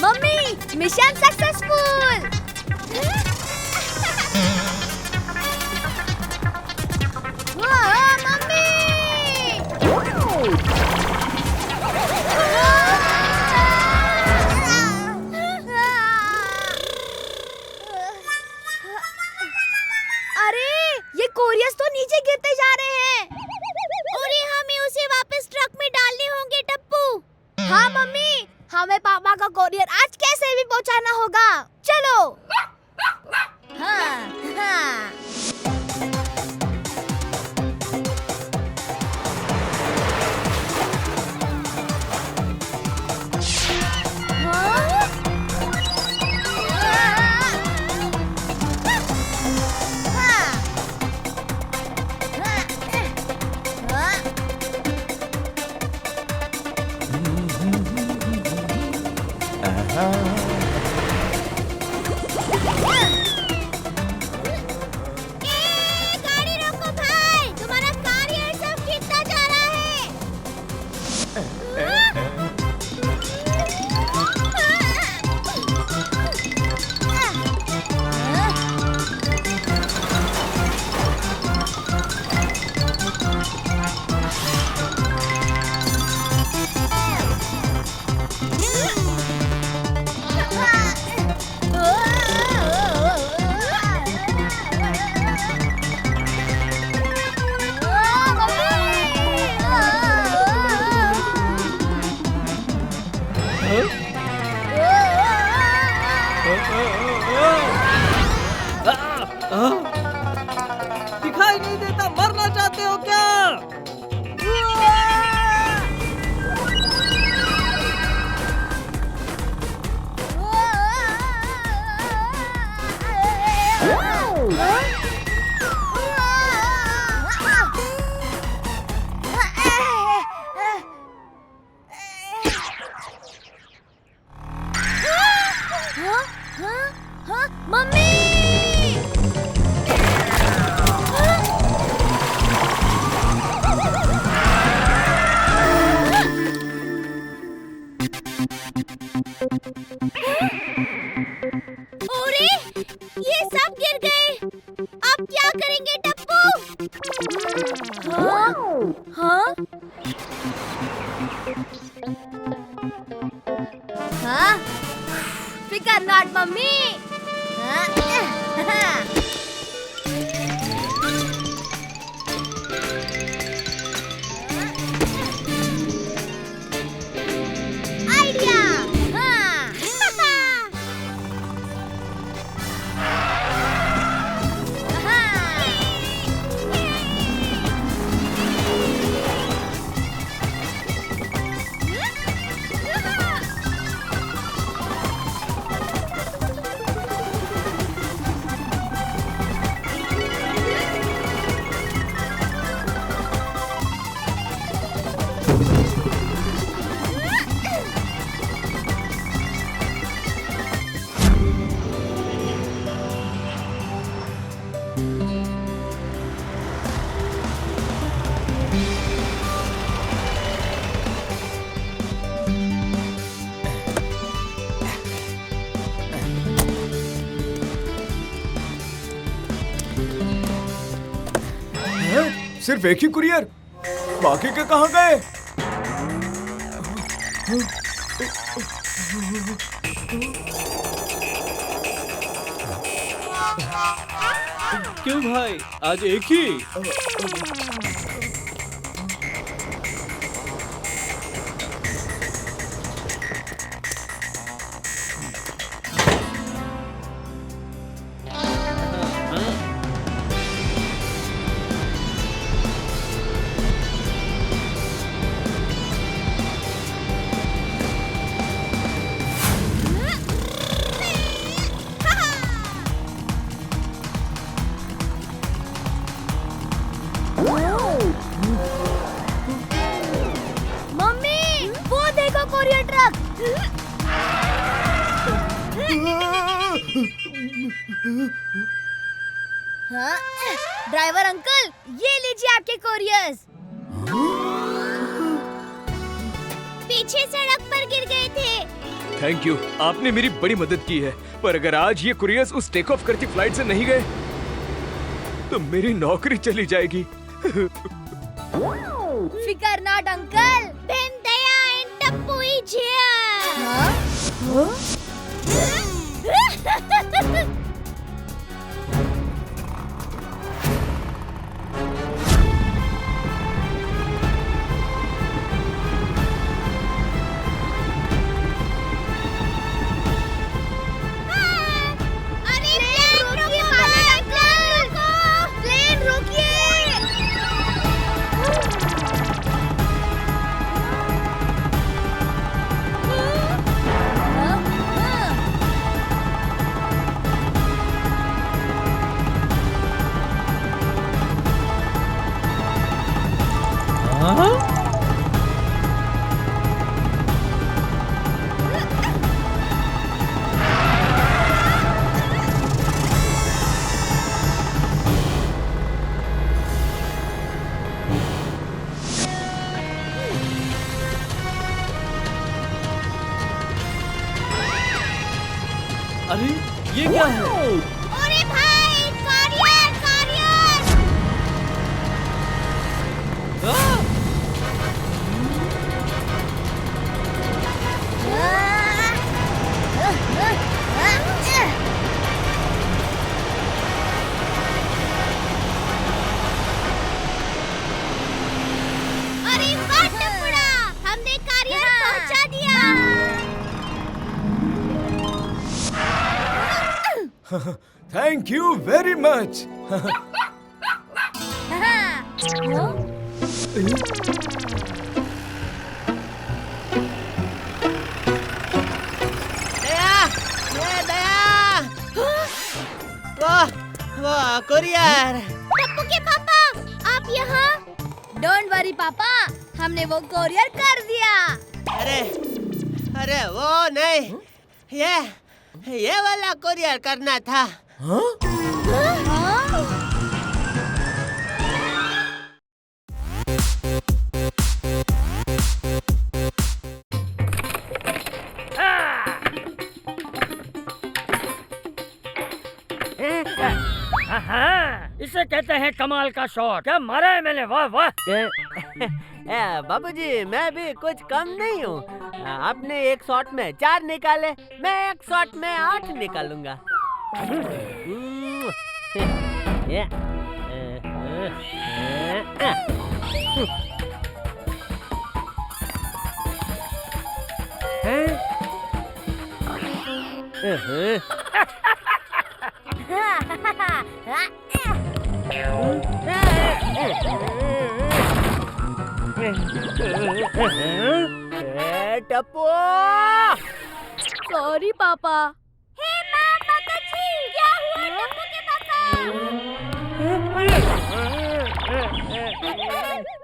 Mummy, mission successful. मम्मी! अरे, ये कोरियर्स तो नीचे गिरते जा रहे हैं। अरे, हमें उसे वापस ट्रक में डालने होंगे टप्पू। हाँ मम्मी, हमें पापा का कोरियर आज कैसे भी पहुंचाना होगा। चलो। हाँ, हाँ। दिखाई नहीं देता, मरना चाहते हो क्या? मम्मी! अरे, ये सब गिर गए। अब क्या करेंगे टप्पू? हाँ? हाँ? हाँ? फिकर नॉट मम्मी। आइडिया। सिर्फ एक ही कुरियर, बाकी के कहाँ गए? क्यों भाई, आज एक ही? मम्मी, वो देखो कोरियर ट्रक। हाँ? ड्राइवर अंकल, ये लीजिए आपके कोरियर्स। पीछे सड़क पर गिर गए थे। थैंक यू, आपने मेरी बड़ी मदद की है। पर अगर आज ये कुरियर्स उस टेक ऑफ करती फ्लाइट से नहीं गए तो मेरी नौकरी चली जाएगी। फिकर not uncle, Ben Daya and Tappu is here. अरे प्लेन रोकिए पायलट अंकल, प्लेन रोकिए। अरे ये क्या है? अरे भाई, कोरियर कोरियर। अरे वाह टप्पुड़ा, हमने कोरियर पहुंचा दिया। Thank you very much. वाह कुरियर। टप्पू के पापा आप यहाँ? डोंट वरी पापा, हमने वो कोरियर कर दिया। अरे वो नहीं, ये वाला कोरियर करना था। इसे कहते हैं कमाल का शॉट। क्या मारा है मैंने, वाह वाह। बाबूजी मैं भी कुछ कम नहीं हूँ। आपने एक शॉट में 4 निकाले, मैं एक शॉट में 8 निकालूंगा। टप्पू सॉरी पापा। हे माता जी, क्या हुआ टप्पू के पापा?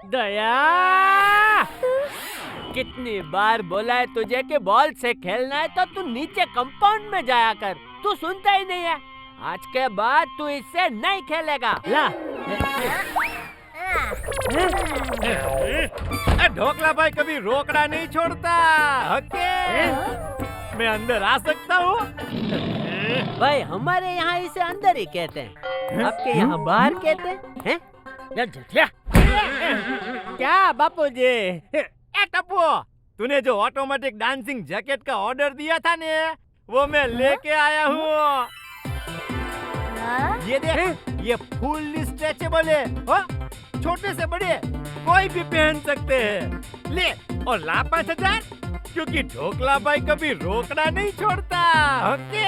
दया, कितनी बार बोला है तुझे कि बॉल से खेलना है तो तू नीचे कंपाउंड में जाया कर, तू सुनता ही नहीं है। आज के बाद तू इससे नहीं खेलेगा। ला ढोकला भाई कभी रोकड़ा नहीं छोड़ता। ओके, मैं अंदर आ सकता हूँ? भाई हमारे यहाँ इसे अंदर ही कहते हैं, आपके यहाँ बाहर कहते हैं? क्या बापूजी? टप्पू, तूने जो ऑटोमेटिक डांसिंग जैकेट का ऑर्डर दिया था ने, वो मैं लेके आया हूँ। ये देख, ये फुल्ली स्ट्रेचेबल है, छोटे से बड़े कोई भी पहन सकते हैं। ले और ला 5000, क्योंकि ढोकला भाई कभी रोकड़ा नहीं छोड़ता। ओके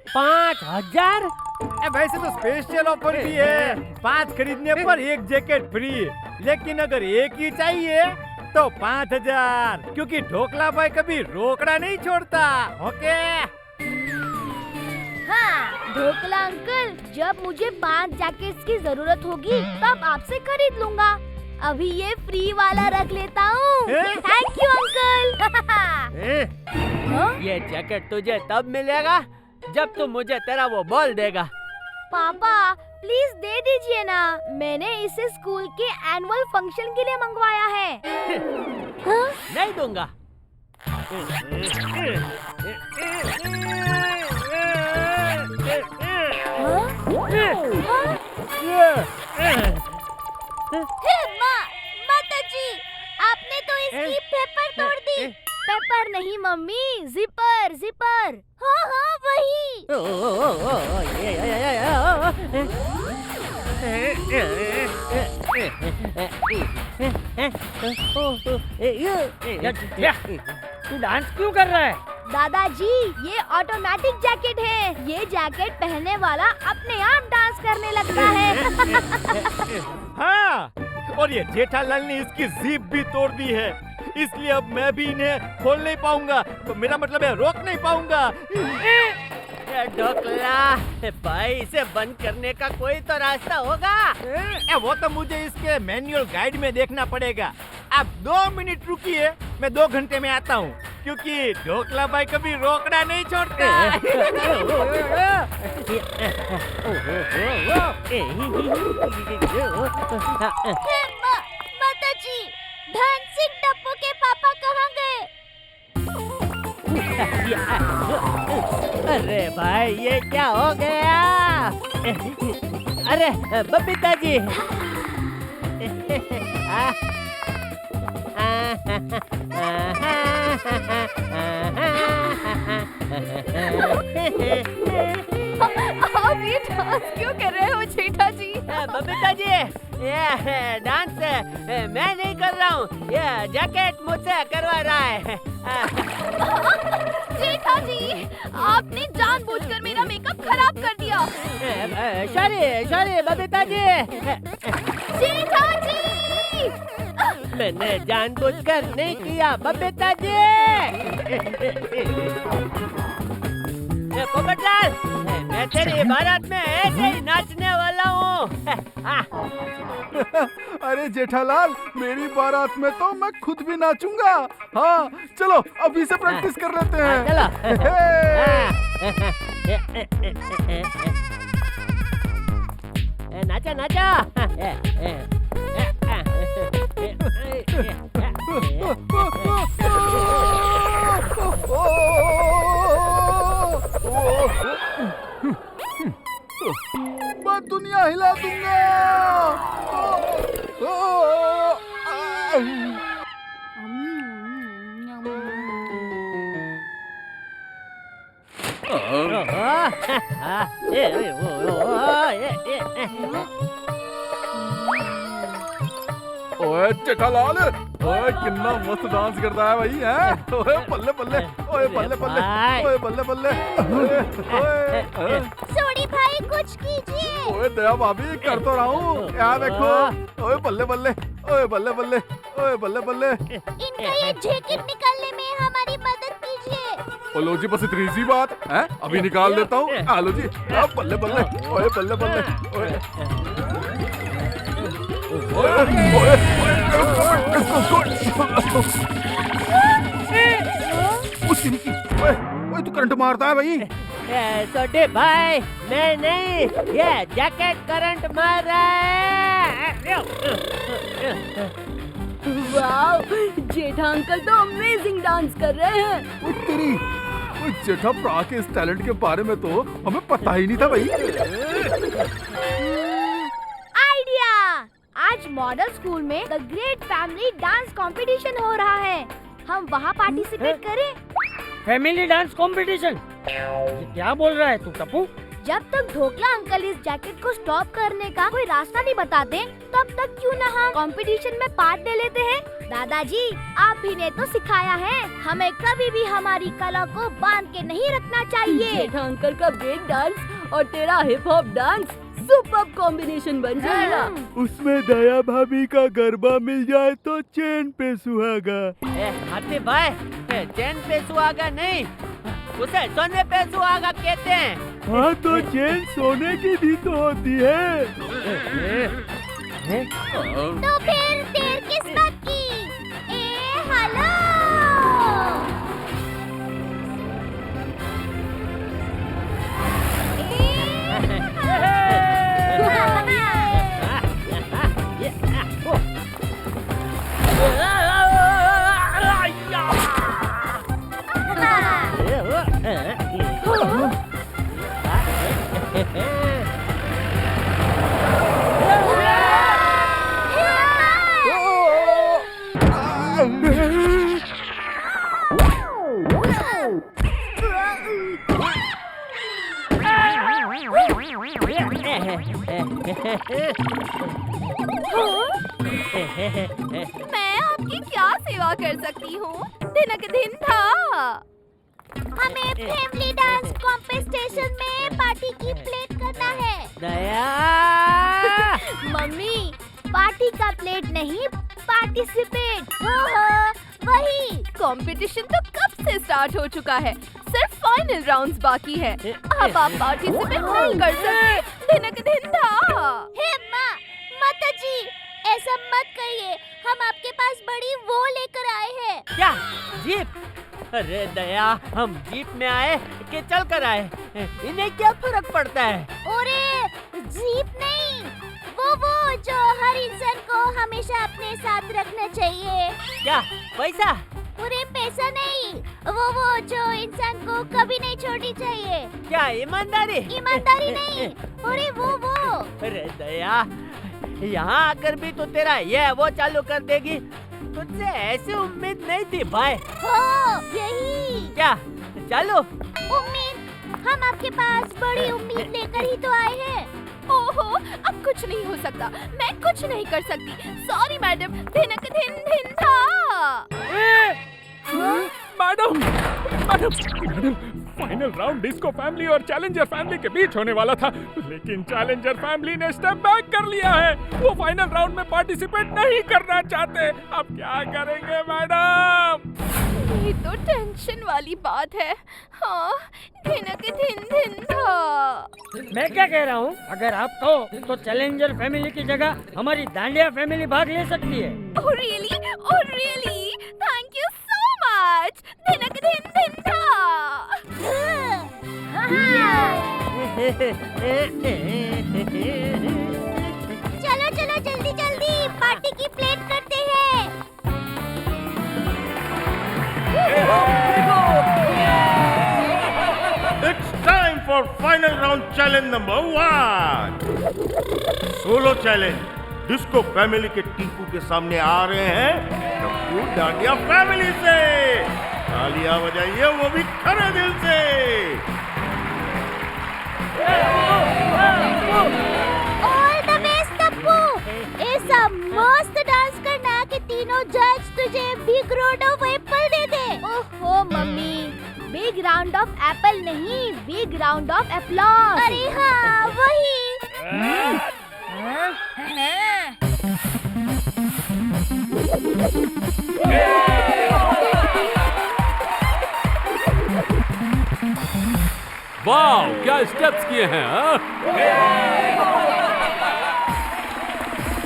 5000? वैसे तो स्पेशल ऑफर भी है, 5 खरीदने पर 1 जैकेट फ्री, लेकिन अगर एक ही चाहिए तो 5000, क्योंकि ढोकला भाई कभी रोकड़ा नहीं छोड़ता। ओके हाँ ढोकला अंकल, जब मुझे 5 जैकेट्स की जरूरत होगी तब आपसे खरीद लूंगा। अभी ये फ्री वाला रख लेता हूँ। Thank you uncle. ये जैकेट तुझे तब मिलेगा जब तू मुझे तेरा वो बॉल देगा। पापा प्लीज दे दीजिए ना, मैंने इसे स्कूल के एनुअल फंक्शन के लिए मंगवाया है। नहीं दूंगा। माता जी, आपने तो इसकी पेपर तोड़ दी। पेपर नहीं मम्मी, जिपर जिपर। हाँ हाँ वही। तू डांस क्यों कर रहा है? दादाजी ये ऑटोमेटिक जैकेट है, ये जैकेट पहनने वाला अपने आप डांस करने लगता है। हाँ, और ये जेठालाल ने इसकी जीभ भी तोड़ दी है, इसलिए अब मैं भी इन्हें खोल नहीं पाऊंगा, तो मेरा मतलब है रोक नहीं पाऊंगा। ढोकला भाई, इसे बंद करने का कोई तो रास्ता होगा। वो तो मुझे इसके मैनुअल गाइड में देखना पड़ेगा। आप 2 मिनट रुकिए, मैं 2 घंटे में आता हूँ, क्योंकि ढोकला भाई कभी रोकड़ा नहीं छोड़ता। माता जी, धन सिंह टप्पू के पापा कहाँ गए? अरे भाई ये क्या हो गया? अरे बबीता जी, आप ये डांस क्यों कर रहे हो जेठा जी? बबीता जी, ये डांस मैं नहीं कर रहा हूँ, ये जैकेट मुझसे करवा रहा है। जेठा जी, आपने जानबूझकर मेरी सॉरी बबीता जी। मैंने जानबूझकर नहीं किया बबीता जी। पोपटलाल, मैं तेरी बारात में ऐसे ही नाचने वाला हूँ। अरे जेठालाल, मेरी बारात में तो मैं खुद भी नाचूंगा। हाँ चलो अभी से प्रैक्टिस कर लेते हैं। नाचा नाचा। मैं दुनिया हिला दूंगा। ओए जेठालाल, ओए कितना मस्त डांस करता है भाई, हैं? ओए बल्ले बल्ले, ओए बल्ले बल्ले, ओए बल्ले बल्ले, ओए सोडी भाई कुछ कीजिए। ओए दया भाभी कर तो रहा हूँ, यहाँ देखो। ओए बल्ले बल्ले, ओए बल्ले बल्ले, ओए बल्ले बल्ले। इनका ये जैकेट निकालने में हमारी मदद कीजिए। लो जी, बस इतनी सी बात है, अभी निकाल देता हूँ। आलो जी, बल्ले बल्ले, ओए बल्ले बल्ले, ओए तू करंट मारता है भाई। छोटे भाई, मैं नहीं, ये जैकेट करंट मार रहा है। वाओ, जेठा अंकल तो अमेजिंग डांस कर रहे हैं। तेरी जेठा प्रा के इस टैलेंट के बारे में तो हमें पता ही नहीं था भाई। आइडिया! आज मॉडल स्कूल में the great family dance competition हो रहा है। हम वहाँ पार्टिसिपेट करें? Family dance competition? क्या बोल रहा है तू टप्पू? जब तक ढोकला अंकल इस जैकेट को स्टॉप करने का कोई रास्ता नहीं बताते, तब तक क्यों ना हम कंपटीशन में पार्ट ले लेते हैं। दादाजी, आप ही ने तो सिखाया है, हमें कभी भी हमारी कला को बांध के नहीं रखना चाहिए। जेठा अंकल का ब्रेक डांस और तेरा hip hop dance super combination बन जाएगा। उसमें दया भाभी का गरबा मिल जाए तो चैन पे सुहागा। हाथी भाई, चैन पे सुहागा नहीं, उसे सोने पे सुहागा कहते हैं। हाँ तो चैन सोने की भी तो होती है। तो फिर देर किस बात की? हेलो! मैं आपकी क्या सेवा कर सकती हूँ? दिनक दिन था। हमें फैमिली डांस कॉम्पिटिशन में पार्टी की प्लेट करना है। दया! मम्मी, पार्टी का प्लेट नहीं, पार्टिसिपेट। वही। कंपटीशन तो कब से स्टार्ट हो चुका है, सिर्फ फाइनल राउंड्स बाकी है। अब आप पार्टिसिपेट नहीं कर सकते, दिनक दिन था। हे माँ, माता जी, ऐसा मत कहिए, हम आपके पास बड़ी वो लेकर आए हैं। क्या जीप? अरे दया, हम जीप में आए कि चल कर आए, इन्हें क्या फर्क पड़ता है? अरे जीप नहीं, वो जो हर इंसान को हमेशा अपने साथ रखना चाहिए। क्या पैसा? अरे पैसा नहीं, वो जो इंसान को कभी नहीं छोड़नी चाहिए। क्या ईमानदारी? ईमानदारी नहीं, अरे वो। अरे दया, यहाँ आकर भी तो तेरा ये वो चालू कर देगी, तुझसे ऐसी उम्मीद नहीं थी भाई। हो यही। क्या चालू? उम्मीद? हम आपके पास बड़ी उम्मीद लेकर ही तो आए हैं। ओहो, अब कुछ नहीं हो सकता, मैं कुछ नहीं कर सकती। सॉरी मैडम, दिनक दिन था। Madam, final round disco family और चैलेंजर फैमिली के बीच होने वाला था, लेकिन चैलेंजर फैमिली ने स्टेप बैक कर लिया है। वो फाइनल राउंड में पार्टिसिपेट नहीं करना चाहते। अब क्या करेंगे मैडम? ये तो टेंशन वाली बात है। हाँ, धिनक धिन धिन था। मैं क्या कह रहा हूँ, अगर आप कहो तो चैलेंजर फैमिली की जगह हमारी दांडिया फैमिली भाग ले सकती है। Oh really? Oh really? Thank you so much. धिनक धिन धिन था। चलो चलो जल्दी जल्दी पार्टी की प्लेट करते हैं। It's time for final round challenge number 1. Solo challenge. Disco family के टीपू के सामने आ रहे हैं टप्पू डांडिया फैमिली से। तालियां बजाइए, वो भी खरे दिल से। All the best Tappu. ऐसा मस्त डांस करना कि तीनों जज तुझे बिग राउंड ऑफ एप्पल दे दे। ओहो mummy, big round of apple नहीं, बिग राउंड ऑफ एप्लॉज। अरे हाँ वही। वाह, क्या स्टेप्स किए हैं।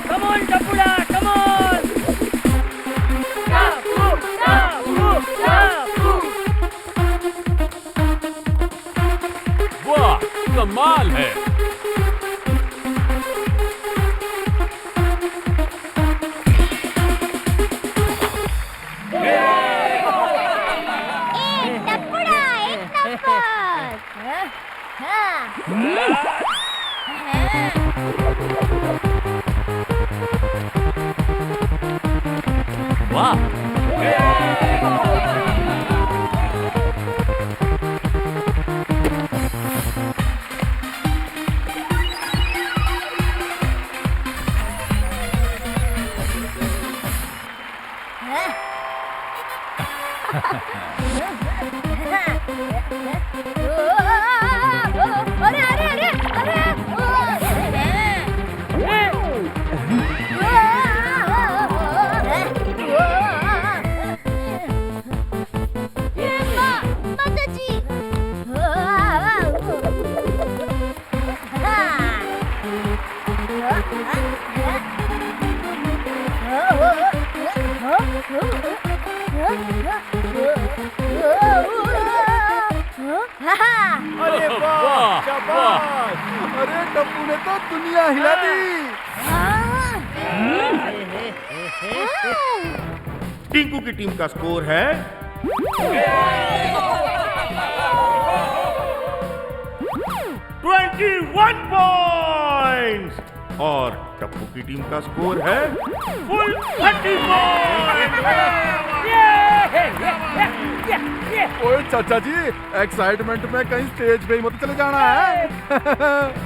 कम ऑन टप्पूड़ा, कम ऑन। वाह, कमाल है। अरे वाह, शाबाश। अरे टप्पू ने तो दुनिया हिला दी। टिंकू की टीम का स्कोर है 21 पॉइंट्स और टप्पू की टीम का स्कोर है फुल 30 ओए चाचा जी, एक्साइटमेंट में कहीं स्टेज पे ही मत चले जाना है।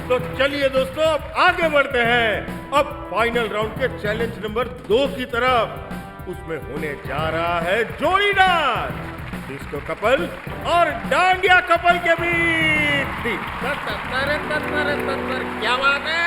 तो चलिए दोस्तों, अब आगे बढ़ते हैं। अब फाइनल राउंड के चैलेंज नंबर 2 की तरफ। उसमें होने जा रहा है जोड़ी डांस, डिस्को कपल और डांडिया कपल के बीच। क्या बात है।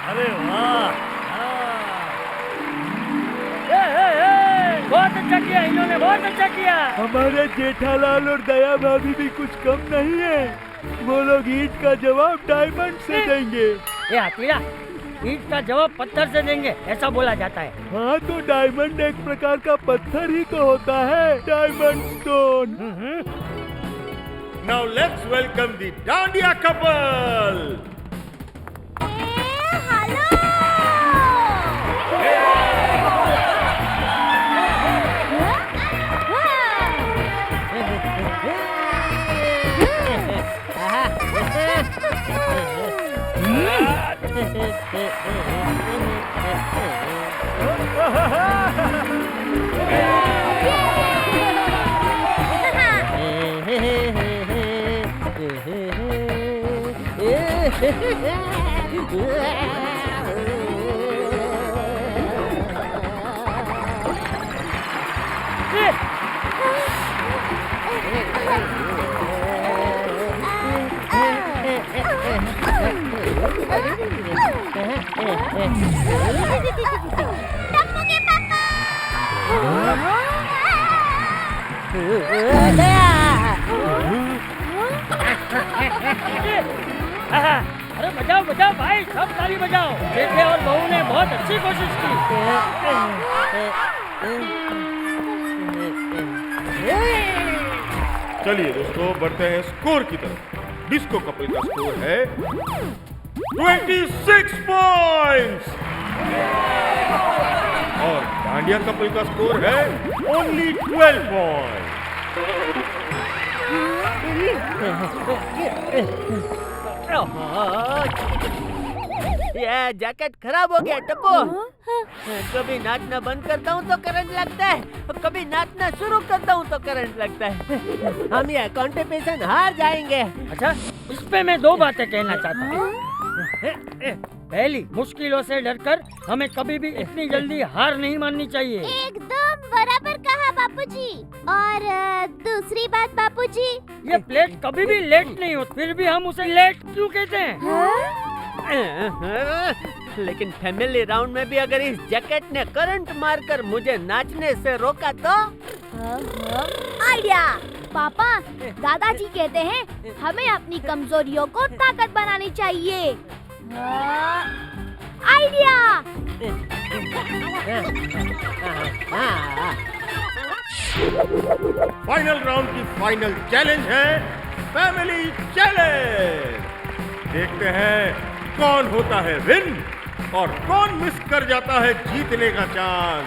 अरे वाह, बहुत अच्छा किया इन्होंने, बहुत अच्छा किया। हमारे जेठालाल और दया भाभी भी कुछ कम नहीं है। वो लोग ईंट का जवाब डायमंड से देंगे। ये हथीरा, ईंट का जवाब पत्थर से देंगे, ऐसा बोला जाता है। हाँ, तो डायमंड एक प्रकार का पत्थर ही तो होता है, diamond stone. Now let's welcome the dandiya couple. Hello. अरे बजाओ बजाओ भाई, सब ताली बजाओ। बेटे और बहू ने बहुत अच्छी कोशिश की। चलिए दोस्तों, बढ़ते हैं स्कोर की तरफ। डिस्को कपल का स्कोर है 26 पॉइंट्स और डांडिया कपल का स्कोर है ओनली 12 पॉइंट्स। ये जैकेट खराब हो गया टप्पू। कभी नाचना बंद करता हूँ तो करंट लगता है, कभी नाचना शुरू करता हूँ तो करंट लगता है। हम ये कंपटीशन हार जाएंगे। अच्छा, इस पे मैं दो बातें कहना चाहता हूँ। पहली, मुश्किलों से डरकर हमें कभी भी इतनी जल्दी हार नहीं माननी चाहिए। एकदम बराबर कहा बापूजी। और दूसरी बात बापूजी, ये प्लेट कभी भी लेट नहीं होती, फिर भी हम उसे लेट क्यों कहते हैं? लेकिन फैमिली राउंड में भी अगर इस जैकेट ने करंट मारकर मुझे नाचने से रोका तो? आइडिया। पापा, दादाजी कहते हैं हमें अपनी कमजोरियों को ताकत बनानी चाहिए। आइडिया। फाइनल राउंड की फाइनल चैलेंज है फैमिली चैलेंज। देखते हैं कौन होता है विन और कौन मिस कर जाता है जीतने का चांस।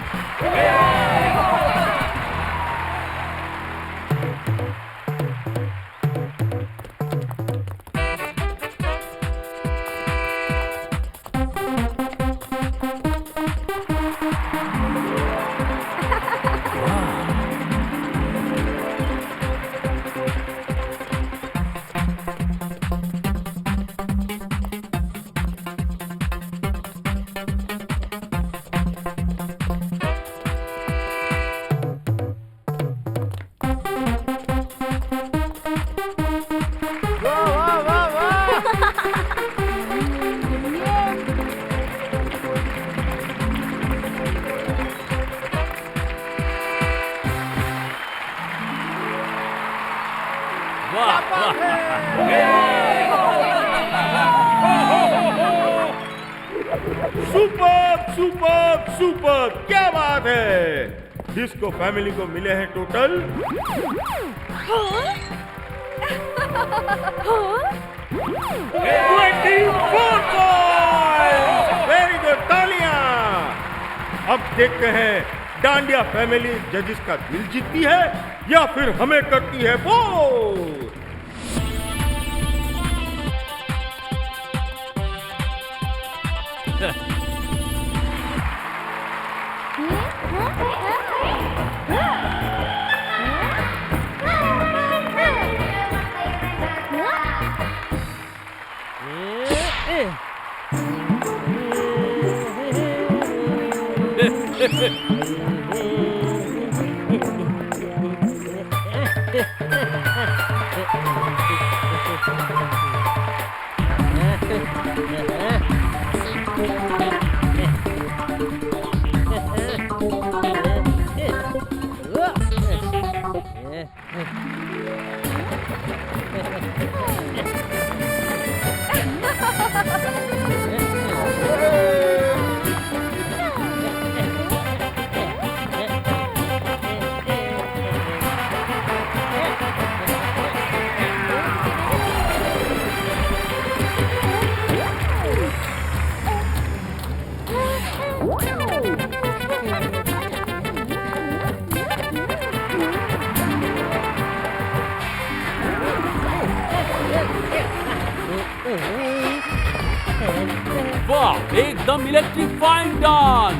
सुपर सुपर सुपर, क्या बात है। डिस्को फैमिली को मिले हैं टोटल 24 पॉइंट्स। वेरी गुड, तालियां। अब देखते हैं डांडिया फैमिली जजेस का दिल जीतती है या फिर हमें करती है बोर। वाह, एकदम इलेक्ट्रीफाइंग डांस।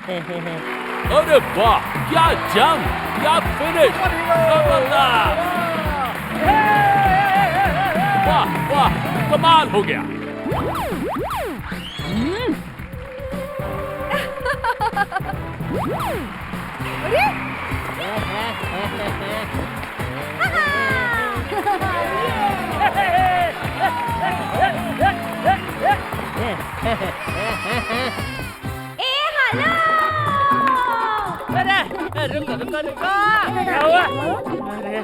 अरे वाह, क्या जंप, क्या फिनिश, जबरदस्त! वाह वाह, कमाल हो गया। अरे रुको रुको रुको, क्या हुआ? अरे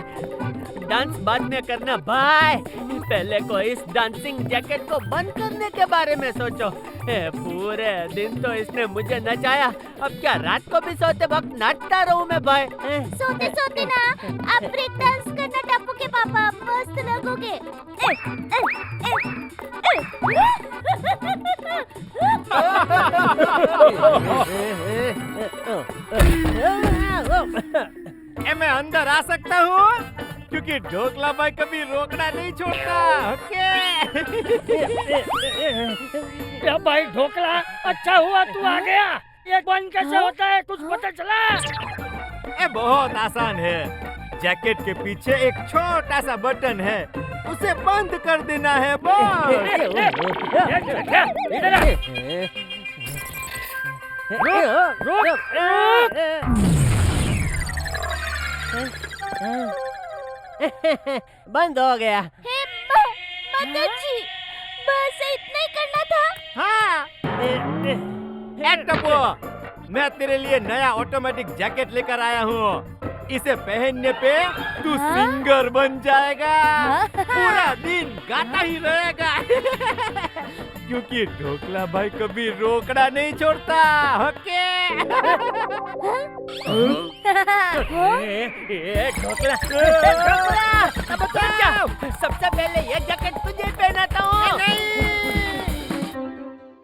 डांस बाद में करना भाई, पहले को इस डांसिंग जैकेट को बंद करने के बारे में सोचो। पूरे दिन तो इसने मुझे नचाया, अब क्या रात को भी सोते वक्त नाचता रहूं मैं भाई? सोते सोते ना आप ब्रेक डांस करना टप्पू के पापा, मस्त लगोगे। मैं अंदर आ सकता हूँ क्योंकि ढोकला भाई कभी रोकना नहीं छोड़ता। ओके। क्या भाई ढोकला, अच्छा हुआ तू आ गया। ये बंद कैसे होता है, कुछ पता चला? ये बहुत आसान है। जैकेट के पीछे एक छोटा सा बटन है, उसे बंद कर देना है बस। बंद हो गया। मदद जी, बस इतना ही करना था। हाँ। टप्पू, मैं तेरे लिए नया ऑटोमेटिक जैकेट लेकर आया हूँ। इसे पहनने पे तू सिंगर बन जाएगा, पूरा दिन गाता ही रहेगा। क्योंकि ढोकला भाई कभी रोकड़ा नहीं छोड़ता। ओके। ढोकला, सबसे पहले ये जैकेट